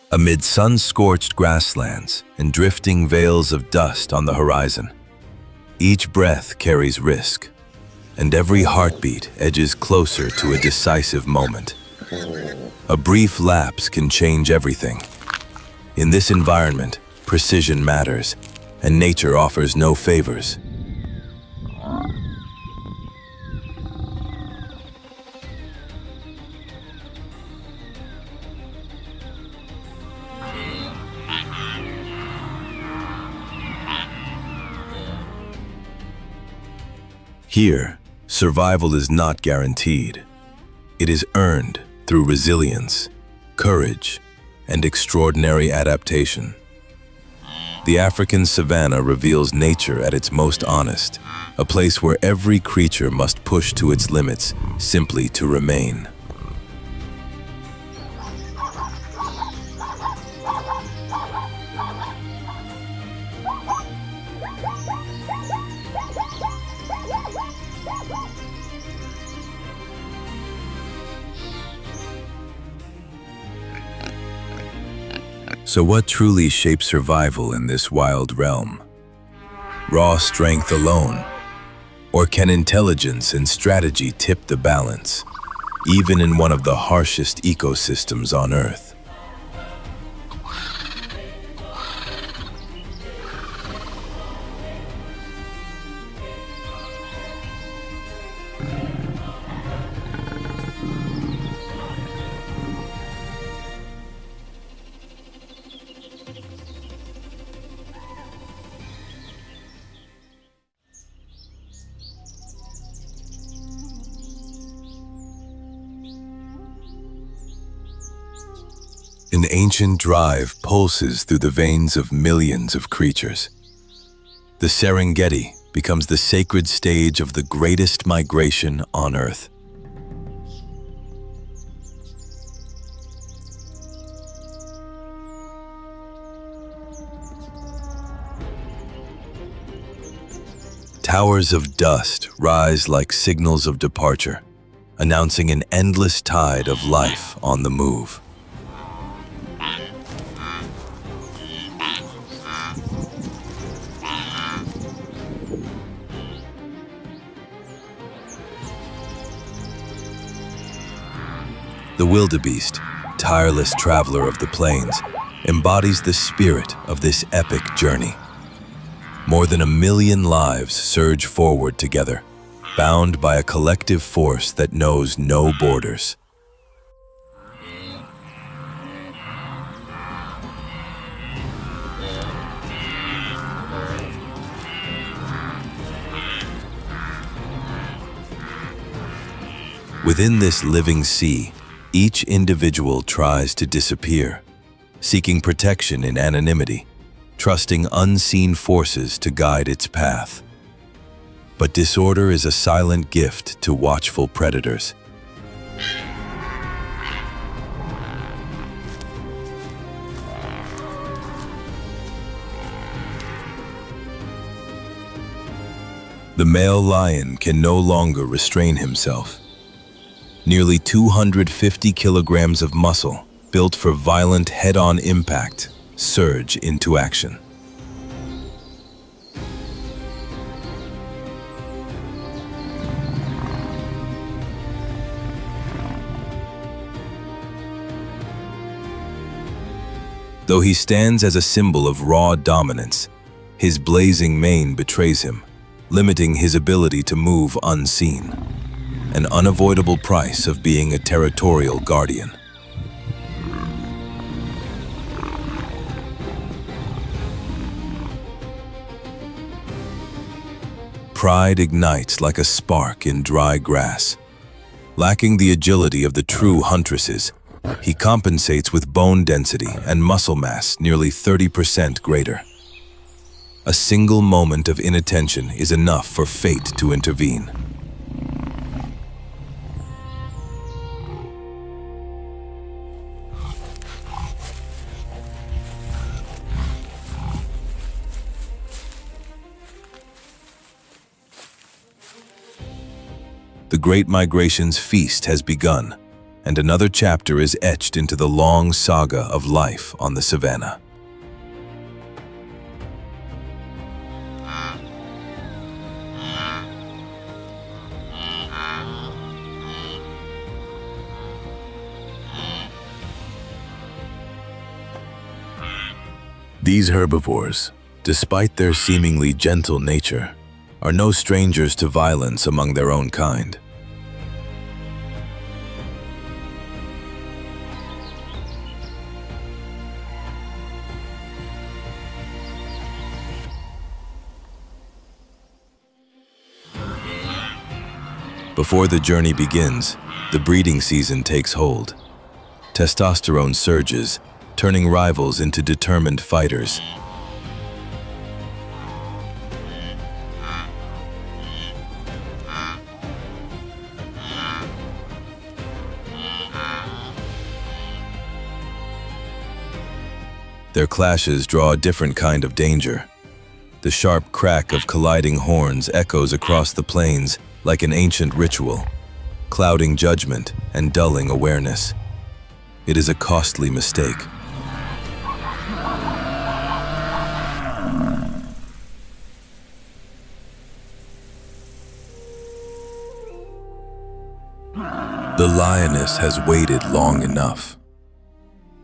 Speaker 2: Amid sun-scorched grasslands and drifting veils of dust on the horizon, each breath carries risk, and every heartbeat edges closer to a decisive moment. A brief lapse can change everything. In this environment, precision matters, and nature offers no favors. Here, survival is not guaranteed. It is earned through resilience, courage, and extraordinary adaptation. The African savannah reveals nature at its most honest, a place where every creature must push to its limits simply to remain. So what truly shapes survival in this wild realm? Raw strength alone? Or can intelligence and strategy tip the balance, even in one of the harshest ecosystems on Earth? An ancient drive pulses through the veins of millions of creatures. The Serengeti becomes the sacred stage of the greatest migration on Earth. Towers of dust rise like signals of departure, announcing an endless tide of life on the move. The wildebeest, tireless traveler of the plains, embodies the spirit of this epic journey. More than 1 million lives surge forward together, bound by a collective force that knows no borders. Within this living sea, each individual tries to disappear, seeking protection in anonymity, trusting unseen forces to guide its path. But disorder is a silent gift to watchful predators. The male lion can no longer restrain himself. Nearly 250 kilograms of muscle, built for violent head-on impact, surge into action. Though he stands as a symbol of raw dominance, his blazing mane betrays him, limiting his ability to move unseen. An unavoidable price of being a territorial guardian. Pride ignites like a spark in dry grass. Lacking the agility of the true huntresses, he compensates with bone density and muscle mass nearly 30% greater. A single moment of inattention is enough for fate to intervene. The Great Migration's feast has begun, and another chapter is etched into the long saga of life on the Savannah. These herbivores, despite their seemingly gentle nature, are no strangers to violence among their own kind. Before the journey begins, the breeding season takes hold. Testosterone surges, turning rivals into determined fighters. Their clashes draw a different kind of danger. The sharp crack of colliding horns echoes across the plains like an ancient ritual, clouding judgment and dulling awareness. It is a costly mistake. The lioness has waited long enough.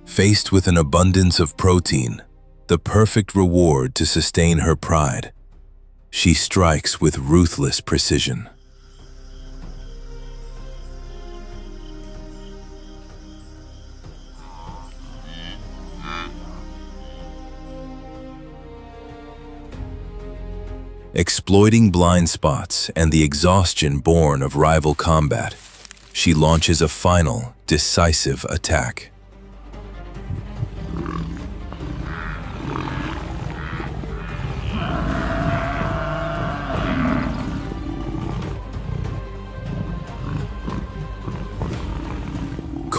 Speaker 2: Faced with an abundance of protein, the perfect reward to sustain her pride, she strikes with ruthless precision. Exploiting blind spots and the exhaustion born of rival combat, she launches a final, decisive attack.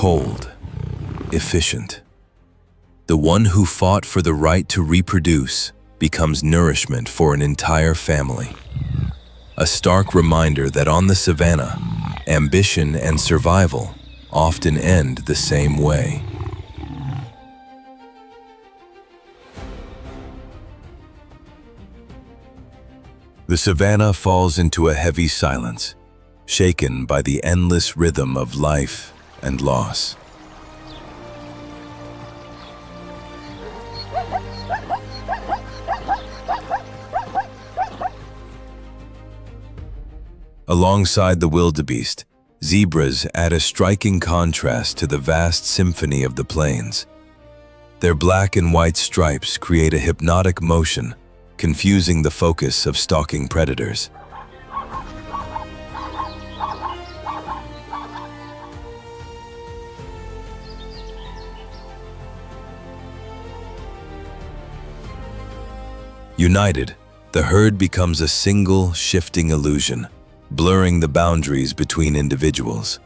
Speaker 2: cold, efficient. The one who fought for the right to reproduce becomes nourishment for an entire family. A stark reminder that on the savannah, ambition and survival often end the same way. The savannah falls into a heavy silence, shaken by the endless rhythm of life and loss. Alongside the wildebeest, zebras add a striking contrast to the vast symphony of the plains. Their black and white stripes create a hypnotic motion, confusing the focus of stalking predators. United, the herd becomes a single, shifting illusion, blurring the boundaries between individuals.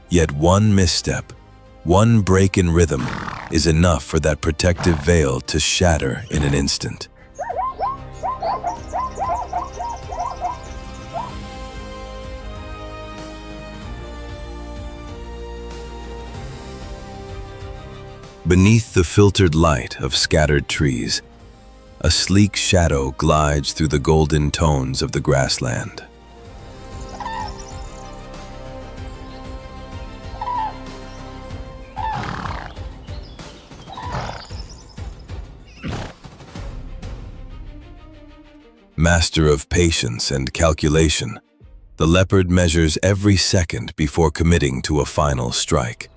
Speaker 2: Yet one misstep, one break in rhythm, is enough for that protective veil to shatter in an instant. Beneath the filtered light of scattered trees, a sleek shadow glides through the golden tones of the grassland. Master of patience and calculation, the leopard measures every second before committing to a final strike.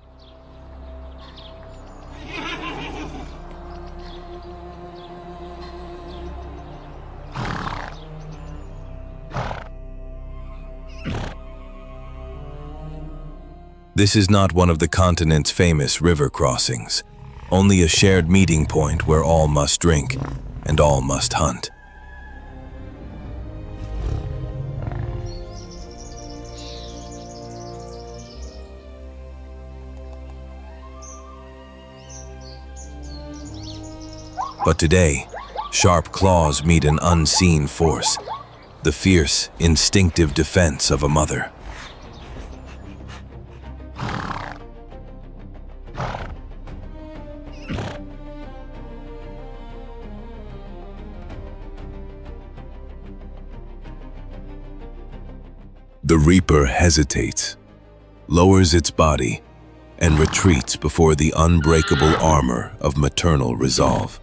Speaker 2: This is not one of the continent's famous river crossings, only a shared meeting point where all must drink and all must hunt. But today, sharp claws meet an unseen force, the fierce, instinctive defense of a mother. The reaper hesitates, lowers its body, and retreats before the unbreakable armor of maternal resolve.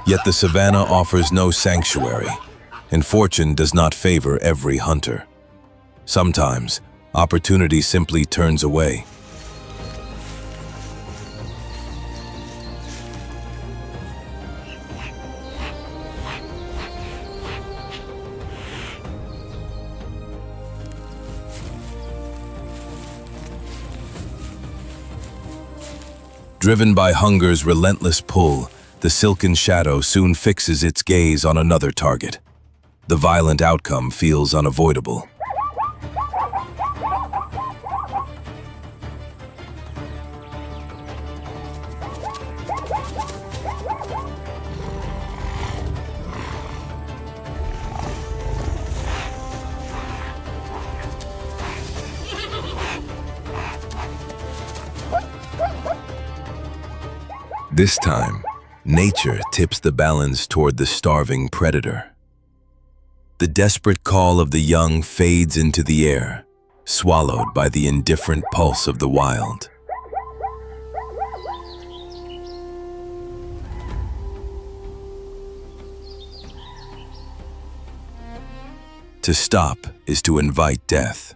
Speaker 2: Yet the savannah offers no sanctuary, and fortune does not favor every hunter. Sometimes, opportunity simply turns away. Driven by hunger's relentless pull, the silken shadow soon fixes its gaze on another target. The violent outcome feels unavoidable. This time, nature tips the balance toward the starving predator. The desperate call of the young fades into the air, swallowed by the indifferent pulse of the wild. To stop is to invite death.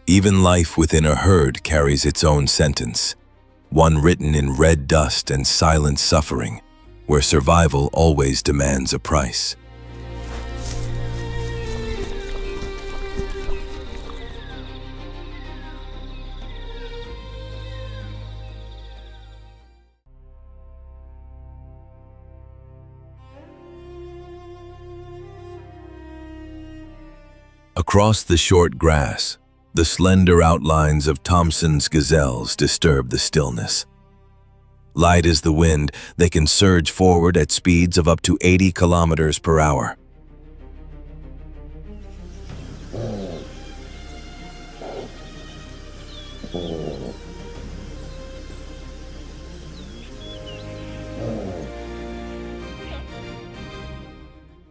Speaker 2: Even life within a herd carries its own sentence, one written in red dust and silent suffering, where survival always demands a price. Across the short grass, the slender outlines of Thompson's gazelles disturb the stillness. Light as the wind, they can surge forward at speeds of up to 80 kilometers per hour.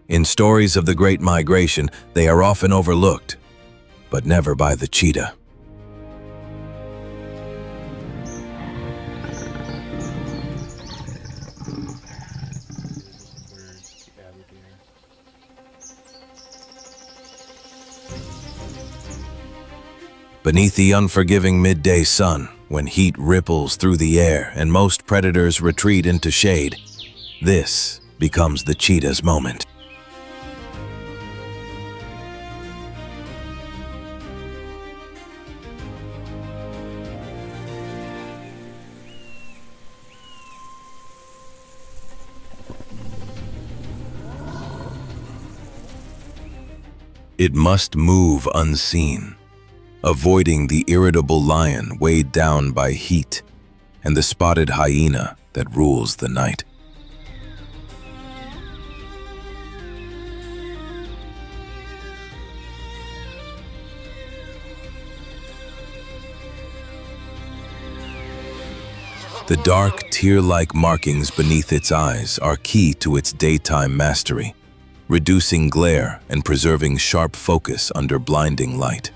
Speaker 2: In stories of the Great Migration, they are often overlooked, but never by the cheetah. Beneath the unforgiving midday sun, when heat ripples through the air and most predators retreat into shade, this becomes the cheetah's moment. It must move unseen, avoiding the irritable lion weighed down by heat and the spotted hyena that rules the night. The dark, tear-like markings beneath its eyes are key to its daytime mastery, reducing glare and preserving sharp focus under blinding light.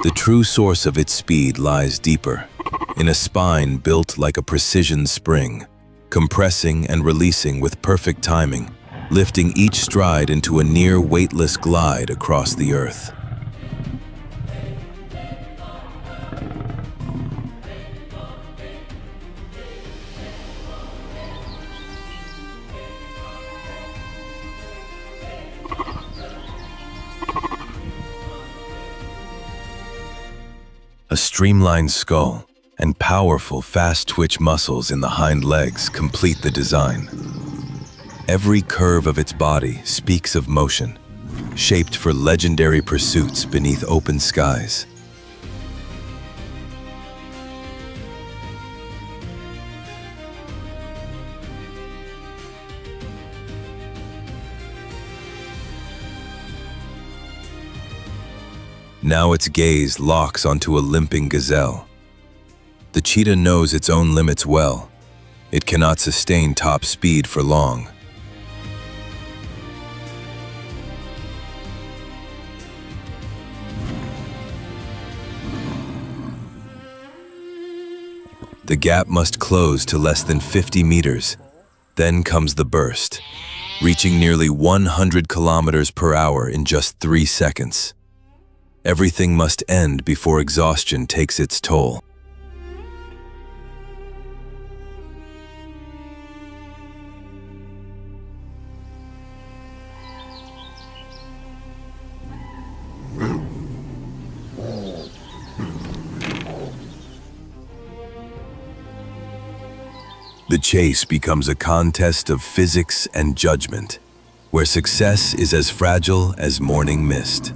Speaker 2: The true source of its speed lies deeper, in a spine built like a precision spring, compressing and releasing with perfect timing, lifting each stride into a near weightless glide across the earth. A streamlined skull and powerful, fast-twitch muscles in the hind legs complete the design. Every curve of its body speaks of motion, shaped for legendary pursuits beneath open skies. Now its gaze locks onto a limping gazelle. The cheetah knows its own limits well. It cannot sustain top speed for long. The gap must close to less than 50 meters. Then comes the burst, reaching nearly 100 kilometers per hour in just 3 seconds. Everything must end before exhaustion takes its toll. The chase becomes a contest of physics and judgment, where success is as fragile as morning mist.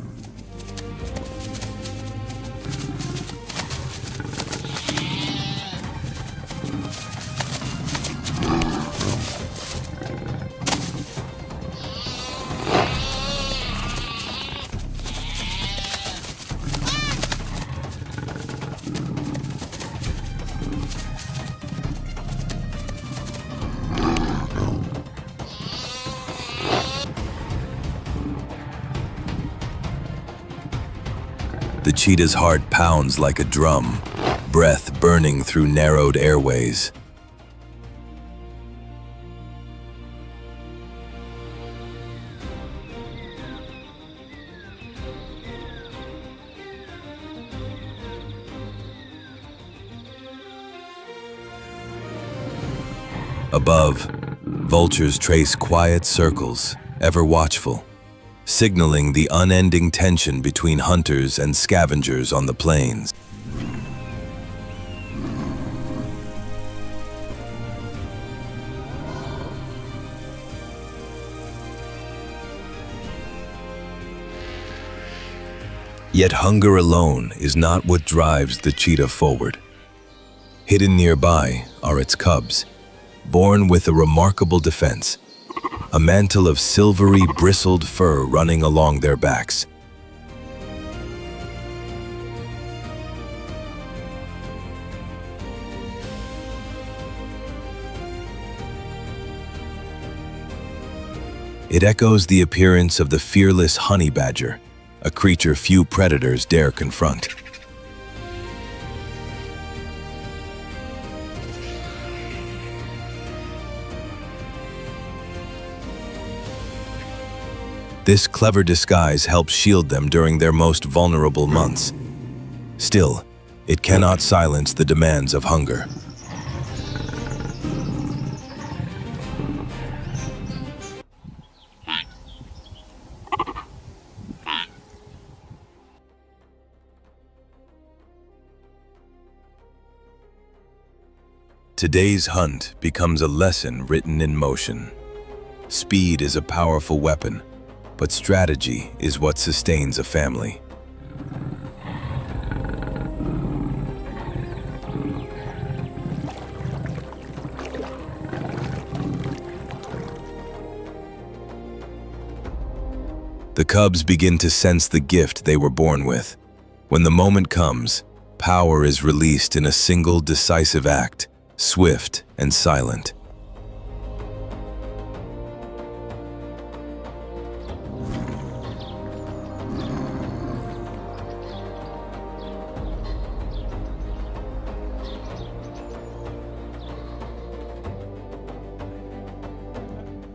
Speaker 2: The cheetah's heart pounds like a drum, breath burning through narrowed airways. Above, vultures trace quiet circles, ever watchful, signaling the unending tension between hunters and scavengers on the plains. Yet hunger alone is not what drives the cheetah forward. Hidden nearby are its cubs, born with a remarkable defense, a mantle of silvery, bristled fur running along their backs. It echoes the appearance of the fearless honey badger, a creature few predators dare confront. This clever disguise helps shield them during their most vulnerable months. Still, it cannot silence the demands of hunger. Today's hunt becomes a lesson written in motion. Speed is a powerful weapon, but strategy is what sustains a family. The cubs begin to sense the gift they were born with. When the moment comes, power is released in a single decisive act, swift and silent.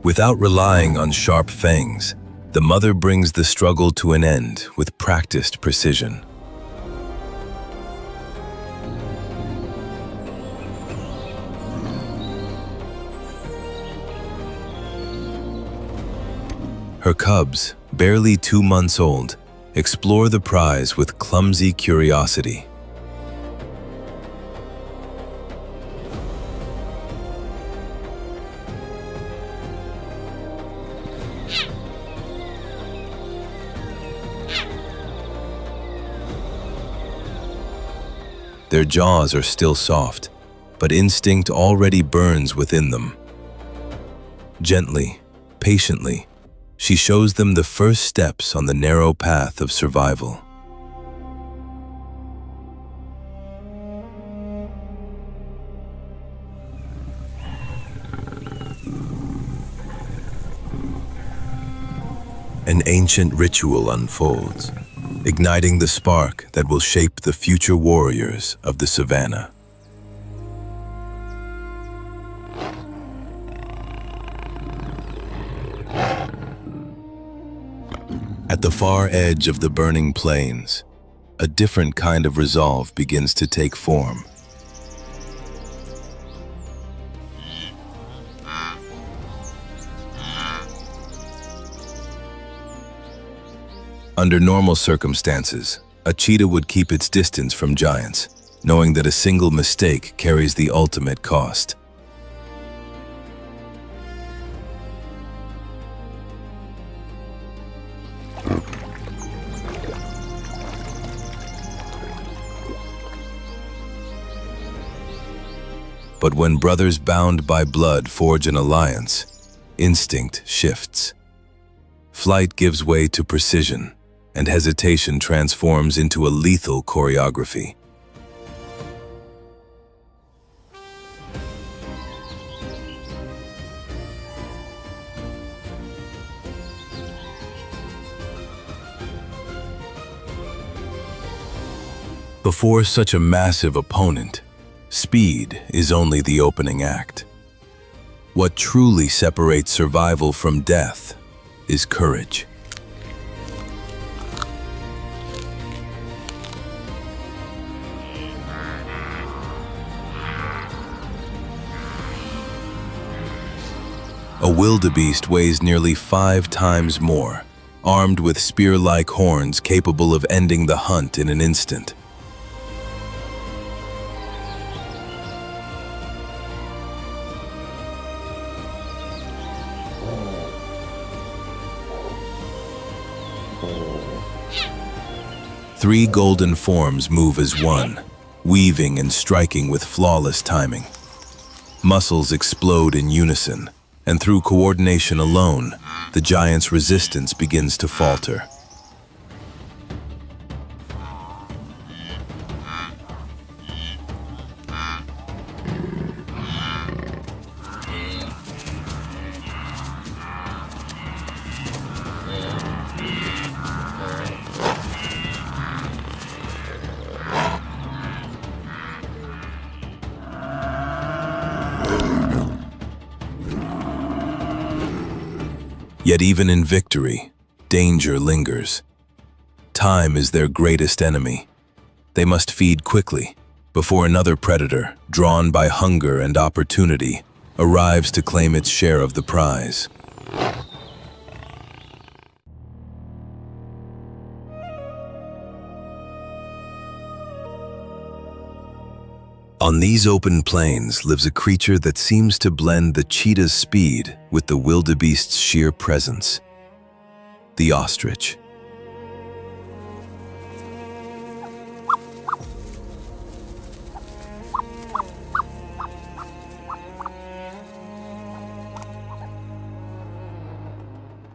Speaker 2: Without relying on sharp fangs, the mother brings the struggle to an end with practiced precision. Her cubs, barely 2 months old, explore the prize with clumsy curiosity. Their jaws are still soft, but instinct already burns within them. Gently, patiently, she shows them the first steps on the narrow path of survival. An ancient ritual unfolds, igniting the spark that will shape the future warriors of the Savannah. At the far edge of the burning plains, a different kind of resolve begins to take form. Under normal circumstances, a cheetah would keep its distance from giants, knowing that a single mistake carries the ultimate cost. But when brothers bound by blood forge an alliance, instinct shifts. Flight gives way to precision, and hesitation transforms into a lethal choreography. Before such a massive opponent, speed is only the opening act. What truly separates survival from death is courage. A wildebeest weighs nearly 5 times more, armed with spear-like horns capable of ending the hunt in an instant. Three golden forms move as one, weaving and striking with flawless timing. Muscles explode in unison, and through coordination alone, the giant's resistance begins to falter. Yet even in victory, danger lingers. Time is their greatest enemy. They must feed quickly before another predator, drawn by hunger and opportunity, arrives to claim its share of the prize. On these open plains lives a creature that seems to blend the cheetah's speed with the wildebeest's sheer presence: the ostrich.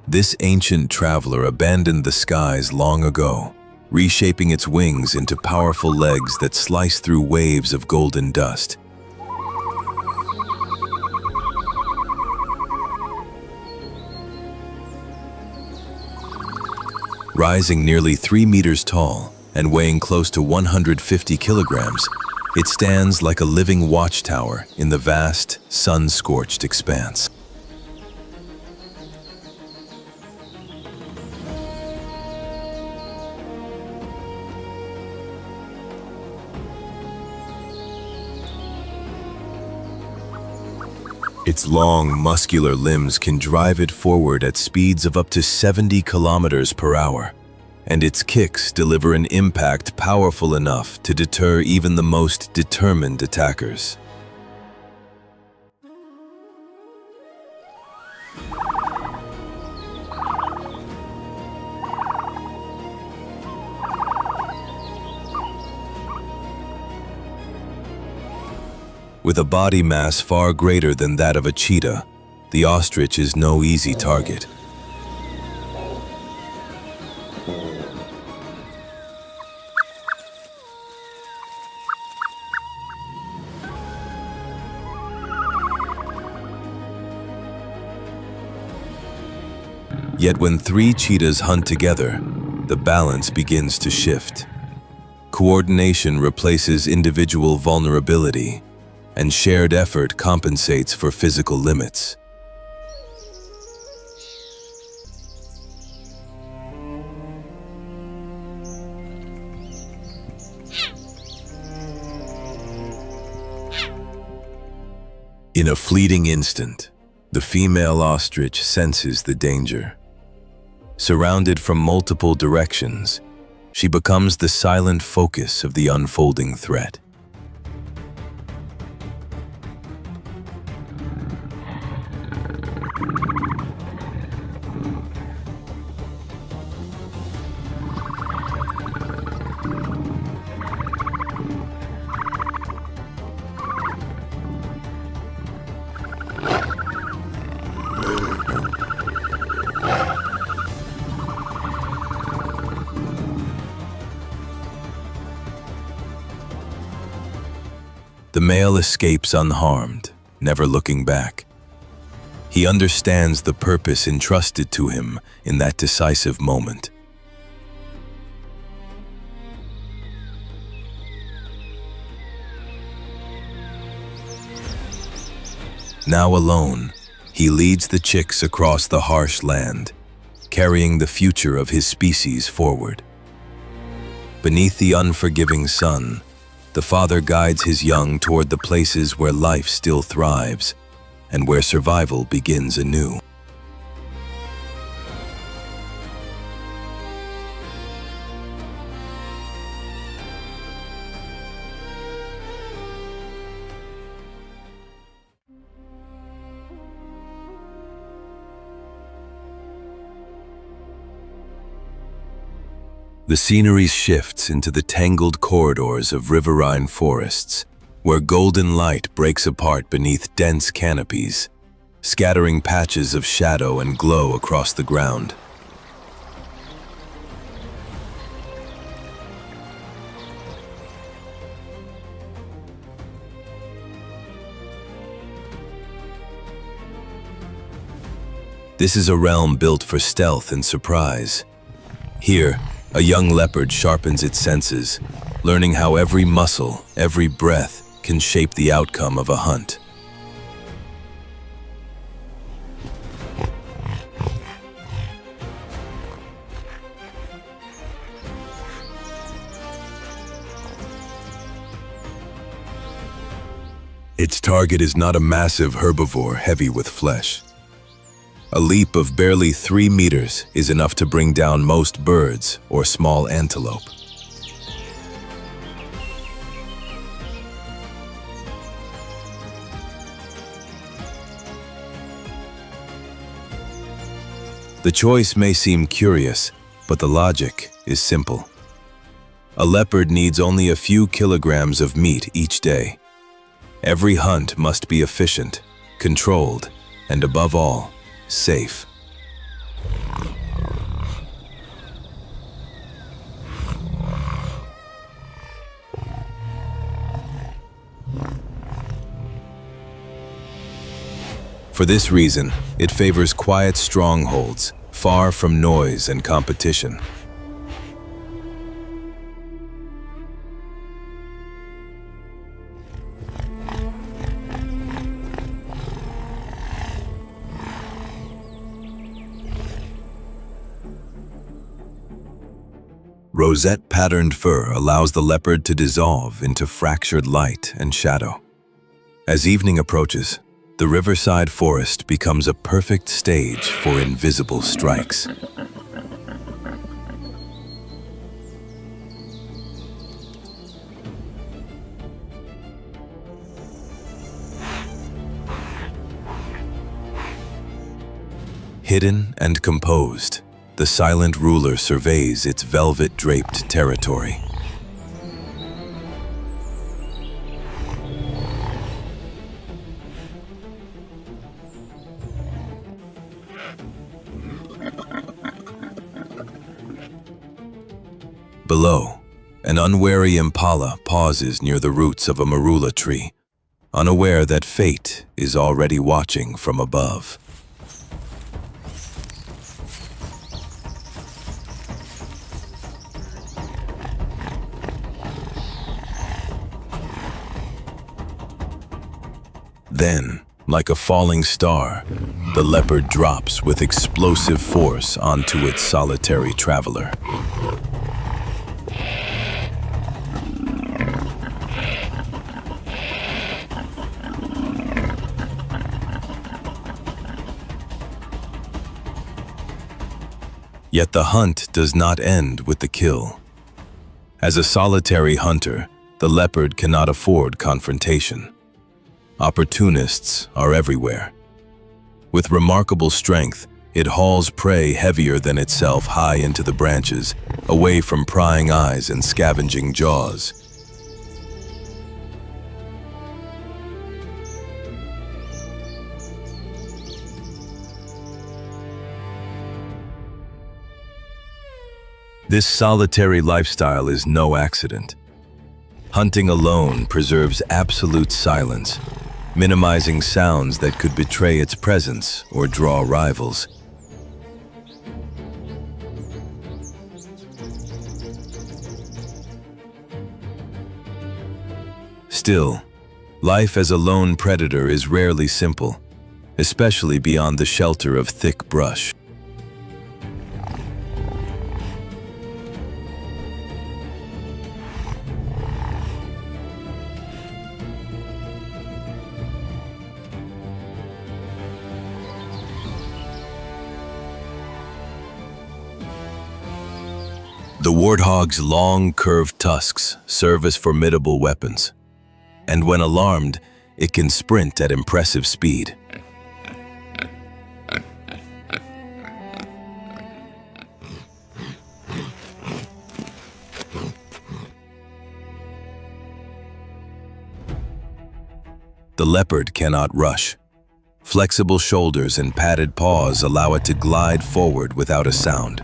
Speaker 2: This ancient traveler abandoned the skies long ago, reshaping its wings into powerful legs that slice through waves of golden dust. Rising nearly 3 meters tall and weighing close to 150 kilograms, it stands like a living watchtower in the vast, sun-scorched expanse. Its long, muscular limbs can drive it forward at speeds of up to 70 kilometers per hour, and its kicks deliver an impact powerful enough to deter even the most determined attackers. With a body mass far greater than that of a cheetah, the ostrich is no easy target. Yet when 3 cheetahs hunt together, the balance begins to shift. Coordination replaces individual vulnerability, and shared effort compensates for physical limits. In a fleeting instant, the female ostrich senses the danger. Surrounded from multiple directions, she becomes the silent focus of the unfolding threat. The male escapes unharmed, never looking back. He understands the purpose entrusted to him in that decisive moment. Now alone, he leads the chicks across the harsh land, carrying the future of his species forward. Beneath the unforgiving sun, the father guides his young toward the places where life still thrives and where survival begins anew. The scenery shifts into the tangled corridors of riverine forests, where golden light breaks apart beneath dense canopies, scattering patches of shadow and glow across the ground. This is a realm built for stealth and surprise. Here, a young leopard sharpens its senses, learning how every muscle, every breath, can shape the outcome of a hunt. Its target is not a massive herbivore heavy with flesh. A leap of barely 3 meters is enough to bring down most birds or small antelope. The choice may seem curious, but the logic is simple. A leopard needs only a few kilograms of meat each day. Every hunt must be efficient, controlled, and above all, safe. For this reason, it favors quiet strongholds, far from noise and competition. Rosette-patterned fur allows the leopard to dissolve into fractured light and shadow. As evening approaches, the riverside forest becomes a perfect stage for invisible strikes. Hidden and composed, the silent ruler surveys its velvet-draped territory. Below, an unwary impala pauses near the roots of a marula tree, unaware that fate is already watching from above. Then, like a falling star, the leopard drops with explosive force onto its solitary traveler. Yet the hunt does not end with the kill. As a solitary hunter, the leopard cannot afford confrontation. Opportunists are everywhere. With remarkable strength, it hauls prey heavier than itself high into the branches, away from prying eyes and scavenging jaws. This solitary lifestyle is no accident. Hunting alone preserves absolute silence, minimizing sounds that could betray its presence or draw rivals. Still, life as a lone predator is rarely simple, especially beyond the shelter of thick brush. The warthog's long, curved tusks serve as formidable weapons, and when alarmed, it can sprint at impressive speed. The leopard cannot rush. Flexible shoulders and padded paws allow it to glide forward without a sound.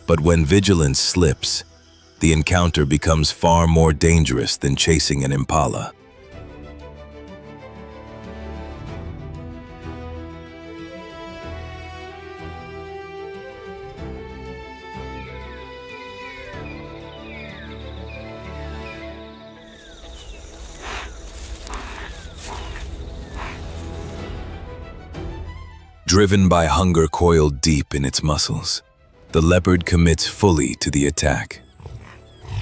Speaker 2: But when vigilance slips, the encounter becomes far more dangerous than chasing an impala. Driven by hunger coiled deep in its muscles, the leopard commits fully to the attack.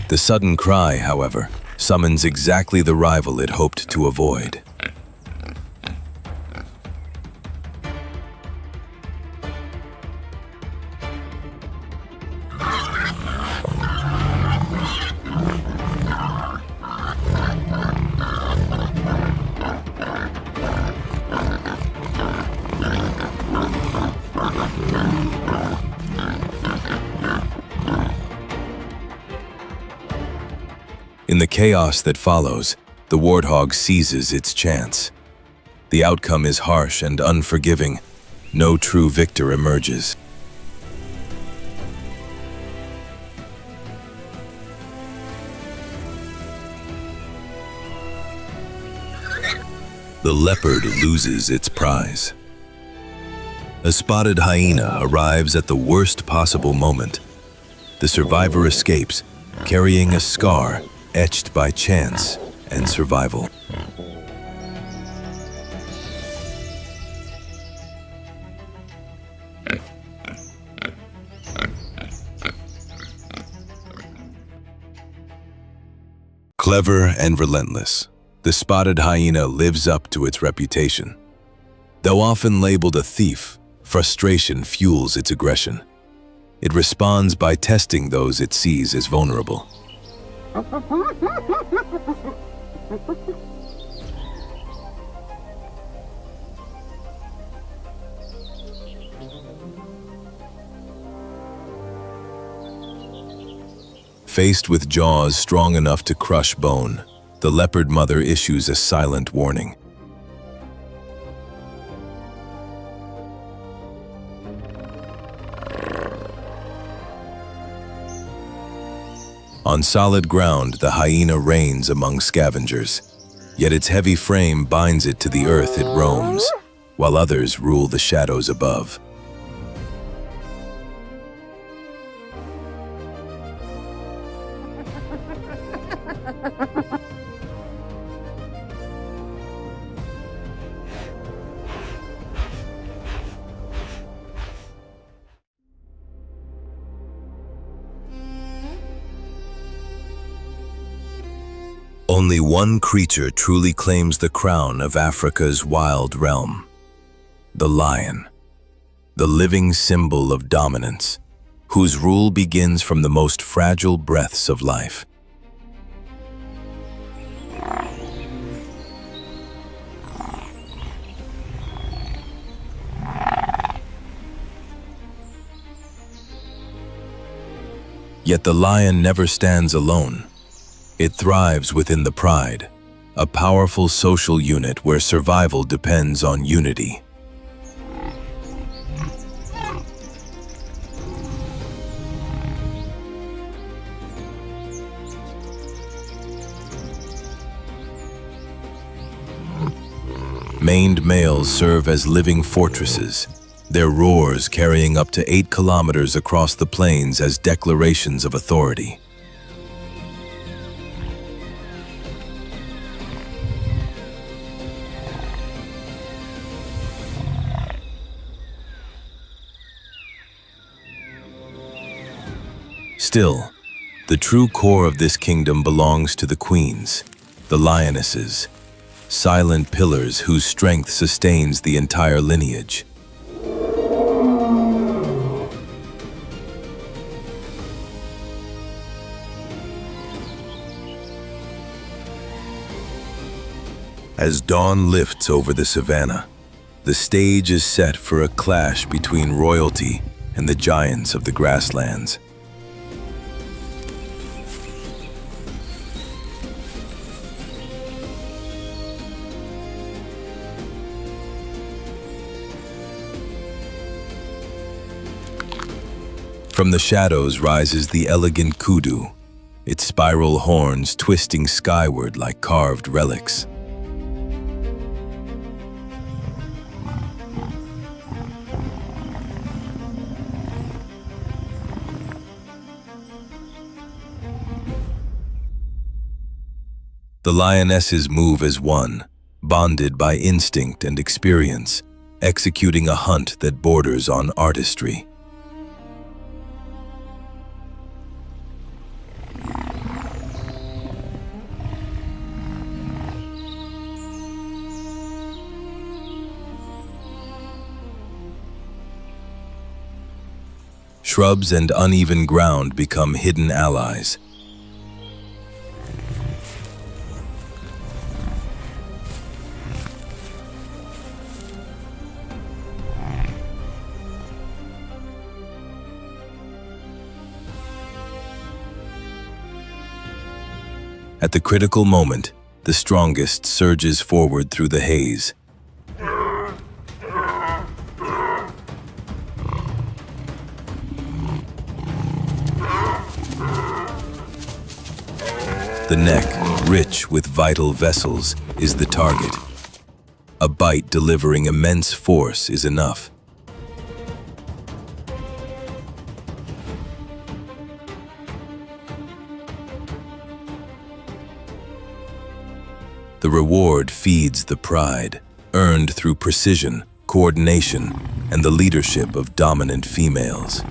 Speaker 2: The sudden cry, however, summons exactly the rival it hoped to avoid. In the chaos that follows, the warthog seizes its chance. The outcome is harsh and unforgiving. No true victor emerges. The leopard loses its prize. A spotted hyena arrives at the worst possible moment. The survivor escapes, carrying a scar etched by chance and survival. Clever and relentless, the spotted hyena lives up to its reputation. Though often labeled a thief, frustration fuels its aggression. It responds by testing those it sees as vulnerable. Faced with jaws strong enough to crush bone, the leopard mother issues a silent warning. On solid ground, the hyena reigns among scavengers, yet its heavy frame binds it to the earth it roams, while others rule the shadows above. Only one creature truly claims the crown of Africa's wild realm: the lion, the living symbol of dominance, whose rule begins from the most fragile breaths of life. Yet the lion never stands alone. It thrives within the pride, a powerful social unit where survival depends on unity. Maned males serve as living fortresses, their roars carrying up to 8 kilometers across the plains as declarations of authority. Still, the true core of this kingdom belongs to the queens, the lionesses, silent pillars whose strength sustains the entire lineage. As dawn lifts over the savannah, The stage is set for a clash between royalty and the giants of the grasslands. From the shadows rises the elegant kudu, its spiral horns twisting skyward like carved relics. The lionesses move as one, bonded by instinct and experience, executing a hunt that borders on artistry. Shrubs and uneven ground become hidden allies. At the critical moment, the strongest surges forward through the haze. The neck, rich with vital vessels, is the target. A bite delivering immense force is enough. The reward feeds the pride, earned through precision, coordination, and the leadership of dominant females.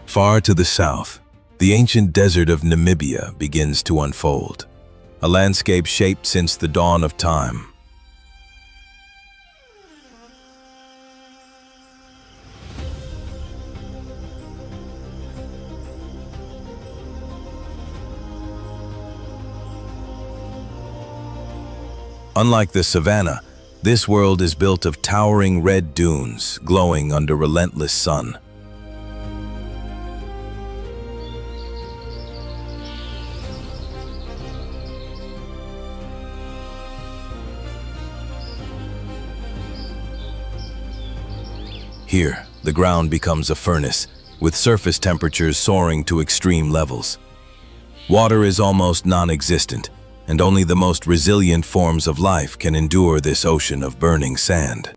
Speaker 2: Far to the south, the ancient desert of Namibia begins to unfold, a landscape shaped since the dawn of time. Unlike the Savannah, this world is built of towering red dunes glowing under relentless sun. Here, the ground becomes a furnace, with surface temperatures soaring to extreme levels. Water is almost non-existent, and only the most resilient forms of life can endure this ocean of burning sand.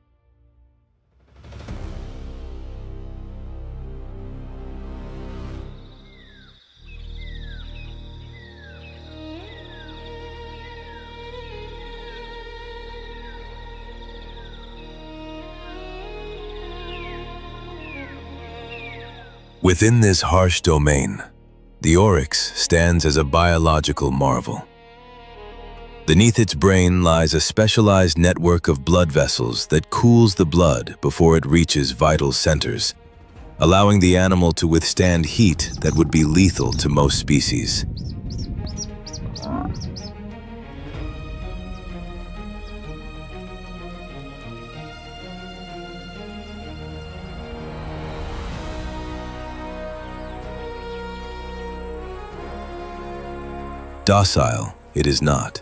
Speaker 2: Within this harsh domain, the oryx stands as a biological marvel. Beneath its brain lies a specialized network of blood vessels that cools the blood before it reaches vital centers, allowing the animal to withstand heat that would be lethal to most species. Docile, it is not.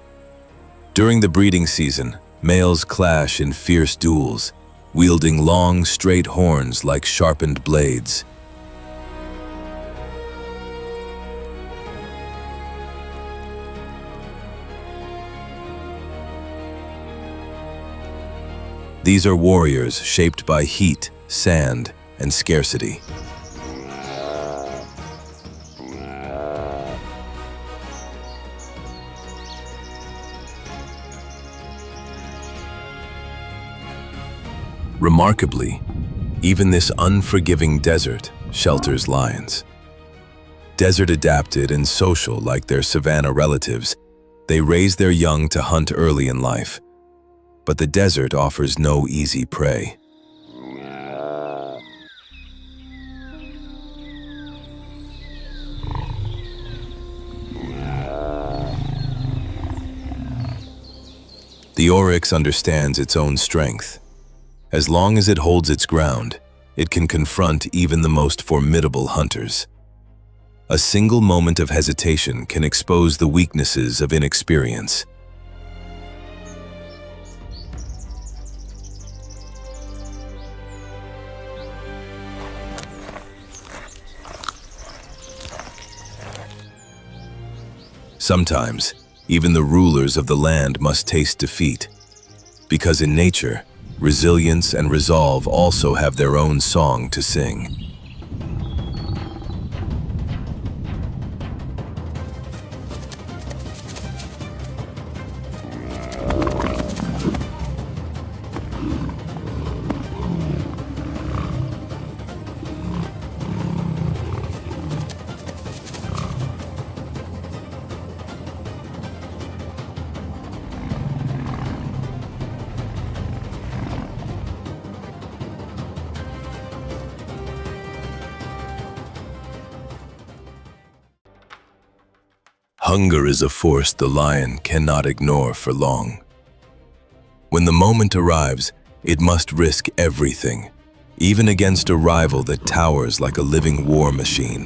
Speaker 2: During the breeding season, males clash in fierce duels, wielding long, straight horns like sharpened blades. These are warriors shaped by heat, sand, and scarcity. Remarkably, even this unforgiving desert shelters lions. Desert-adapted and social like their savanna relatives, they raise their young to hunt early in life. But the desert offers no easy prey. The oryx understands its own strength. As long as it holds its ground, it can confront even the most formidable hunters. A single moment of hesitation can expose the weaknesses of inexperience. Sometimes, even the rulers of the land must taste defeat, because in nature, resilience and resolve also have their own song to sing. Hunger is a force the lion cannot ignore for long. When the moment arrives, it must risk everything, even against a rival that towers like a living war machine.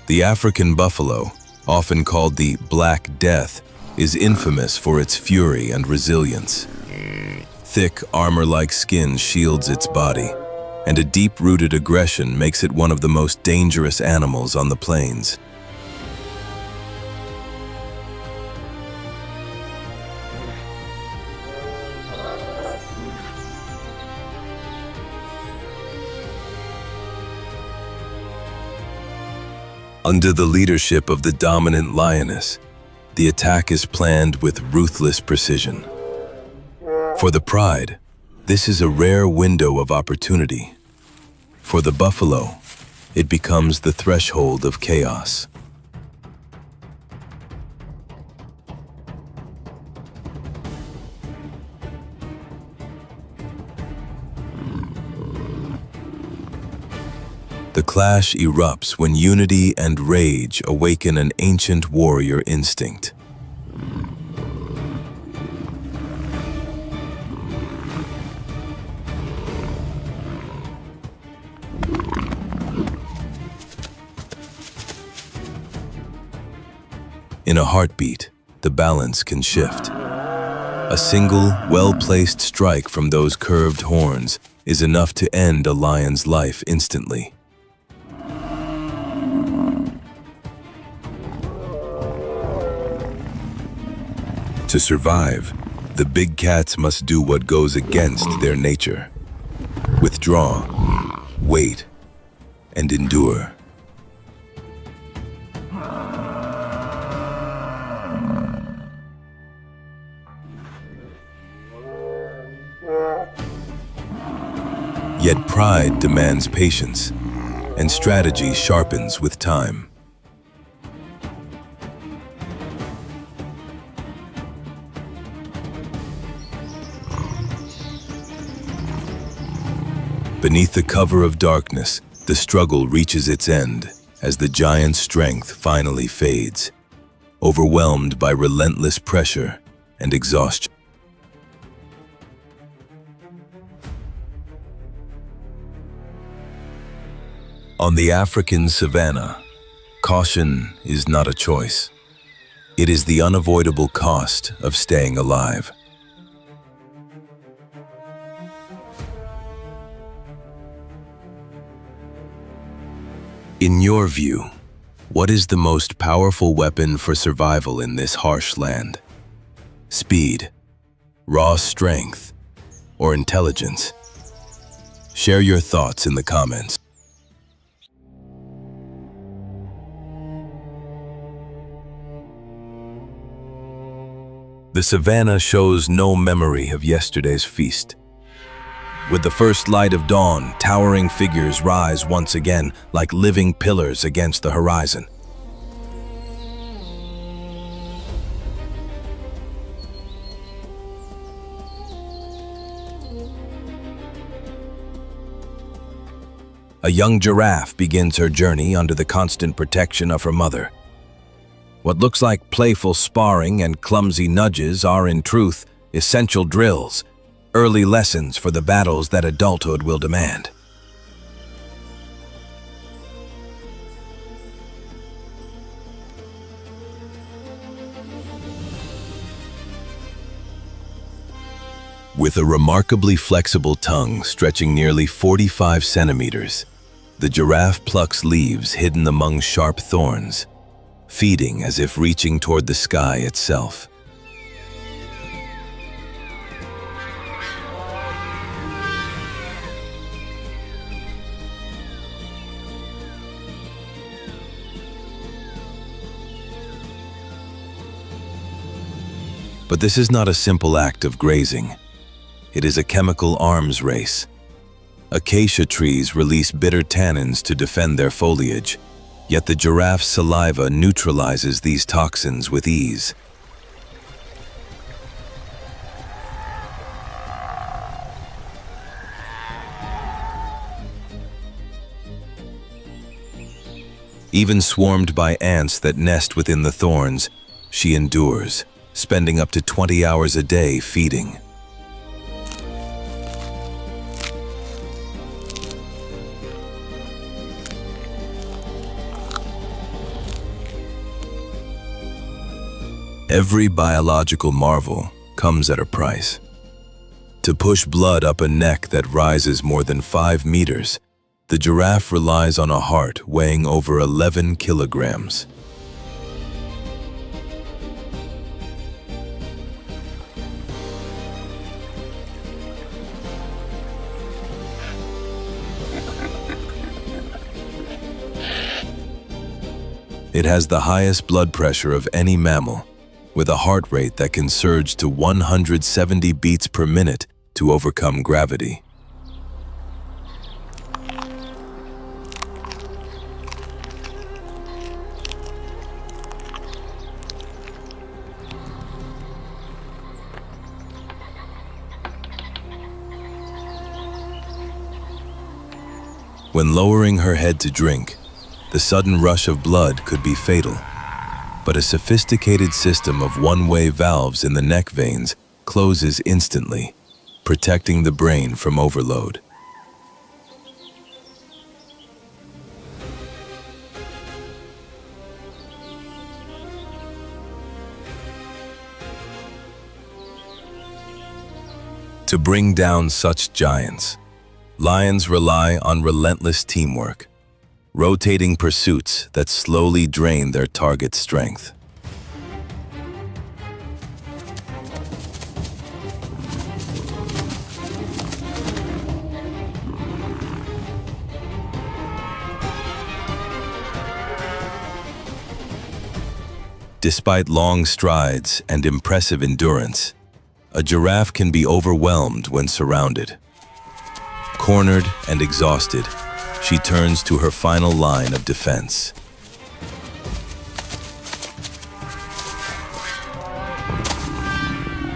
Speaker 2: The African buffalo, often called the Black Death, is infamous for its fury and resilience. Thick, armor-like skin shields its body, and a deep-rooted aggression makes it one of the most dangerous animals on the plains. Under the leadership of the dominant lioness, the attack is planned with ruthless precision. For the pride, this is a rare window of opportunity. For the buffalo, it becomes the threshold of chaos. The clash erupts when unity and rage awaken an ancient warrior instinct. In a heartbeat, the balance can shift. A single, well-placed strike from those curved horns is enough to end a lion's life instantly. To survive, the big cats must do what goes against their nature: withdraw, wait, and endure. Yet pride demands patience, and strategy sharpens with time. Beneath the cover of darkness, the struggle reaches its end as the giant's strength finally fades, overwhelmed by relentless pressure and exhaustion. On the African savannah, caution is not a choice. It is the unavoidable cost of staying alive. In your view, what is the most powerful weapon for survival in this harsh land? Speed, raw strength, or intelligence? Share your thoughts in the comments. The savannah shows no memory of yesterday's feast. With the first light of dawn, towering figures rise once again like living pillars against the horizon. A A young giraffe begins her journey under the constant protection of her mother. What looks like playful sparring and clumsy nudges are, in truth, essential drills, early lessons for the battles that adulthood will demand. With a remarkably flexible tongue stretching nearly 45 centimeters, the giraffe plucks leaves hidden among sharp thorns, feeding as if reaching toward the sky itself. But this is not a simple act of grazing. It is a chemical arms race. Acacia trees release bitter tannins to defend their foliage, yet the giraffe's saliva neutralizes these toxins with ease. Even swarmed by ants that nest within the thorns, she endures, spending up to 20 hours a day feeding. Every biological marvel comes at a price. To push blood up a neck that rises more than 5 meters, the giraffe relies on a heart weighing over 11 kilograms. It has the highest blood pressure of any mammal, with a heart rate that can surge to 170 beats per minute to overcome gravity. When lowering her head to drink, the sudden rush of blood could be fatal. But a sophisticated system of one-way valves in the neck veins closes instantly, protecting the brain from overload. To bring down such giants, lions rely on relentless teamwork, rotating pursuits that slowly drain their target's strength. Despite long strides and impressive endurance, a giraffe can be overwhelmed when surrounded. Cornered and exhausted, she turns to her final line of defense.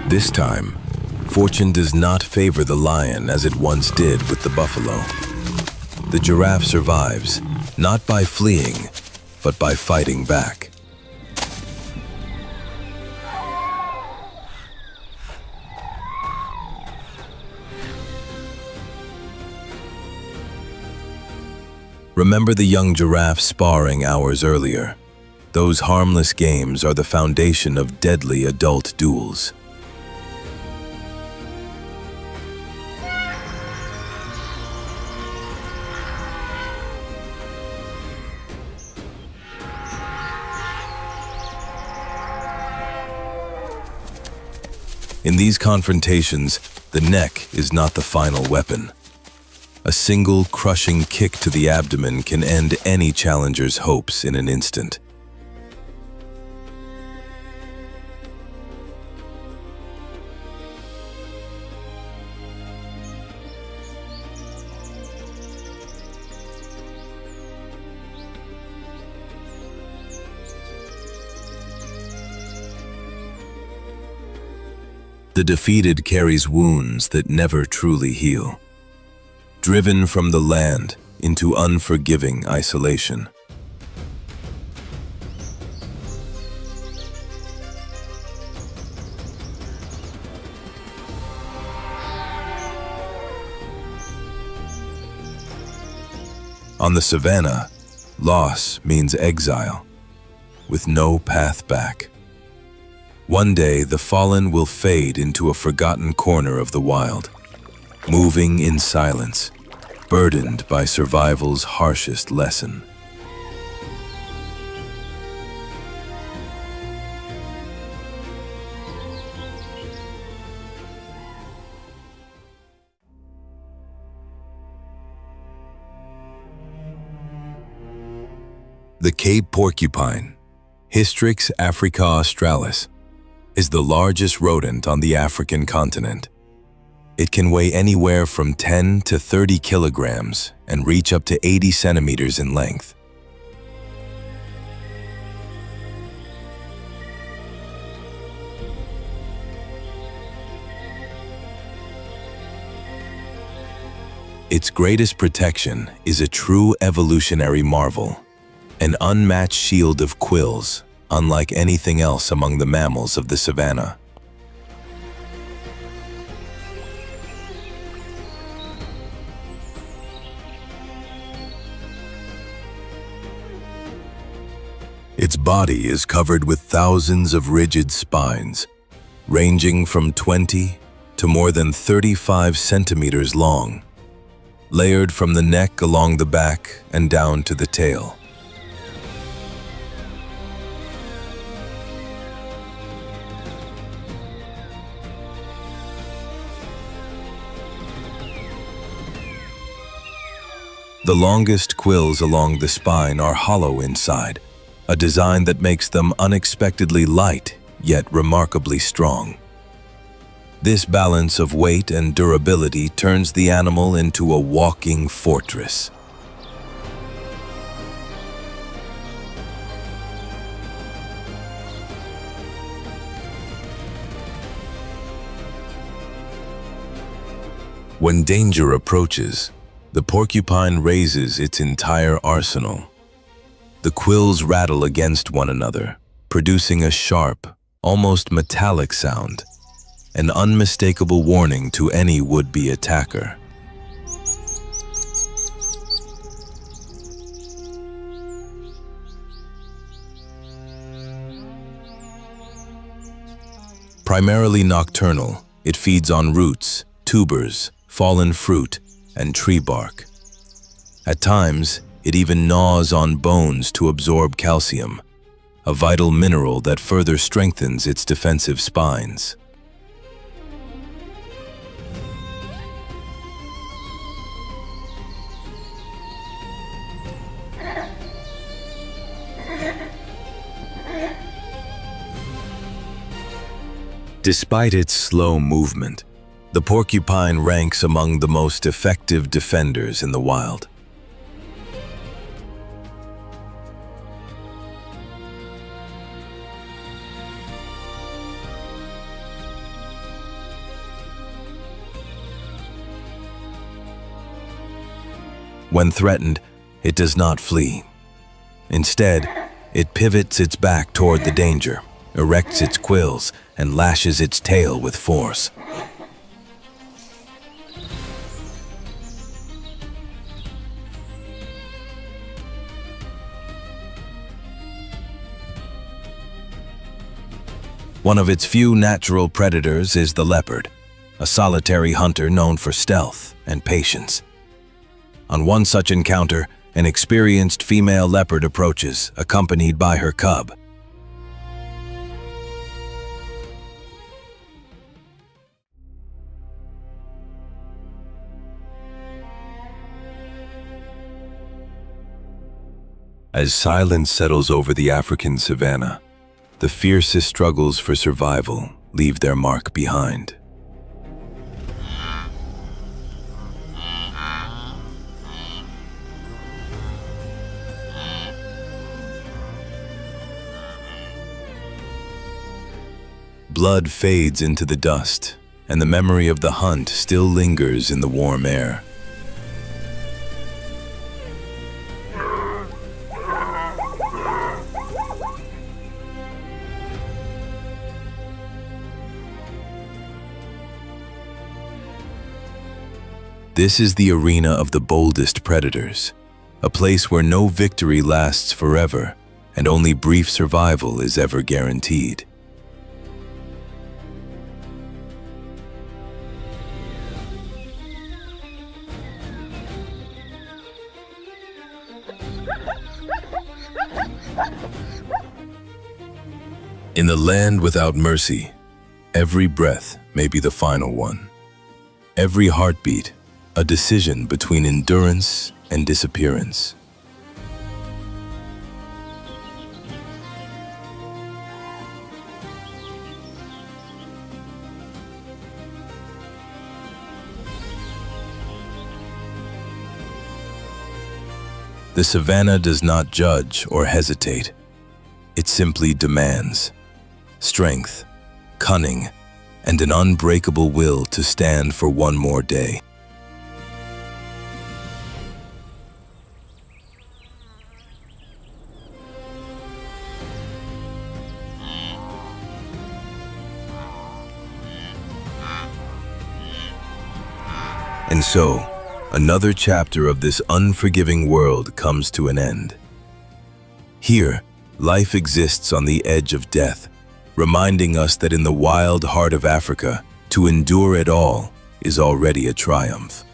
Speaker 2: This time, fortune does not favor the lion as it once did with the buffalo. The giraffe survives, not by fleeing, but by fighting back. Remember the young giraffe sparring hours earlier. Those harmless games are the foundation of deadly adult duels. In these confrontations, the neck is not the final weapon. A single crushing kick to the abdomen can end any challenger's hopes in an instant. The defeated carries wounds that never truly heal. Driven from the land, into unforgiving isolation. On the savannah, loss means exile, with no path back. One day, the fallen will fade into a forgotten corner of the wild, moving in silence, burdened by survival's harshest lesson. The Cape porcupine, Hystrix africa australis, is the largest rodent on the African continent. It can weigh anywhere from 10 to 30 kilograms and reach up to 80 centimeters in length. Its greatest protection is a true evolutionary marvel, an unmatched shield of quills, unlike anything else among the mammals of the savannah. Its body is covered with thousands of rigid spines, ranging from 20 to more than 35 centimeters long, layered from the neck along the back and down to the tail. The longest quills along the spine are hollow inside, a design that makes them unexpectedly light, yet remarkably strong. This balance of weight and durability turns the animal into a walking fortress. When danger approaches, the porcupine raises its entire arsenal. The quills rattle against one another, producing a sharp, almost metallic sound, an unmistakable warning to any would-be attacker. Primarily nocturnal, it feeds on roots, tubers, fallen fruit, and tree bark. At times, it even gnaws on bones to absorb calcium, a vital mineral that further strengthens its defensive spines. Despite its slow movement, the porcupine ranks among the most effective defenders in the wild. When threatened, it does not flee. Instead, it pivots its back toward the danger, erects its quills, and lashes its tail with force. One of its few natural predators is the leopard, a solitary hunter known for stealth and patience. On one such encounter, an experienced female leopard approaches, accompanied by her cub. As silence settles over the African savannah, the fiercest struggles for survival leave their mark behind. Blood fades into the dust, and the memory of the hunt still lingers in the warm air. This is the arena of the boldest predators, a place where no victory lasts forever and only brief survival is ever guaranteed. In the land without mercy, every breath may be the final one. Every heartbeat, a decision between endurance and disappearance. The savannah does not judge or hesitate. It simply demands strength, cunning, and an unbreakable will to stand for one more day. And so, another chapter of this unforgiving world comes to an end. Here, life exists on the edge of death, reminding us that in the wild heart of Africa, to endure it all is already a triumph.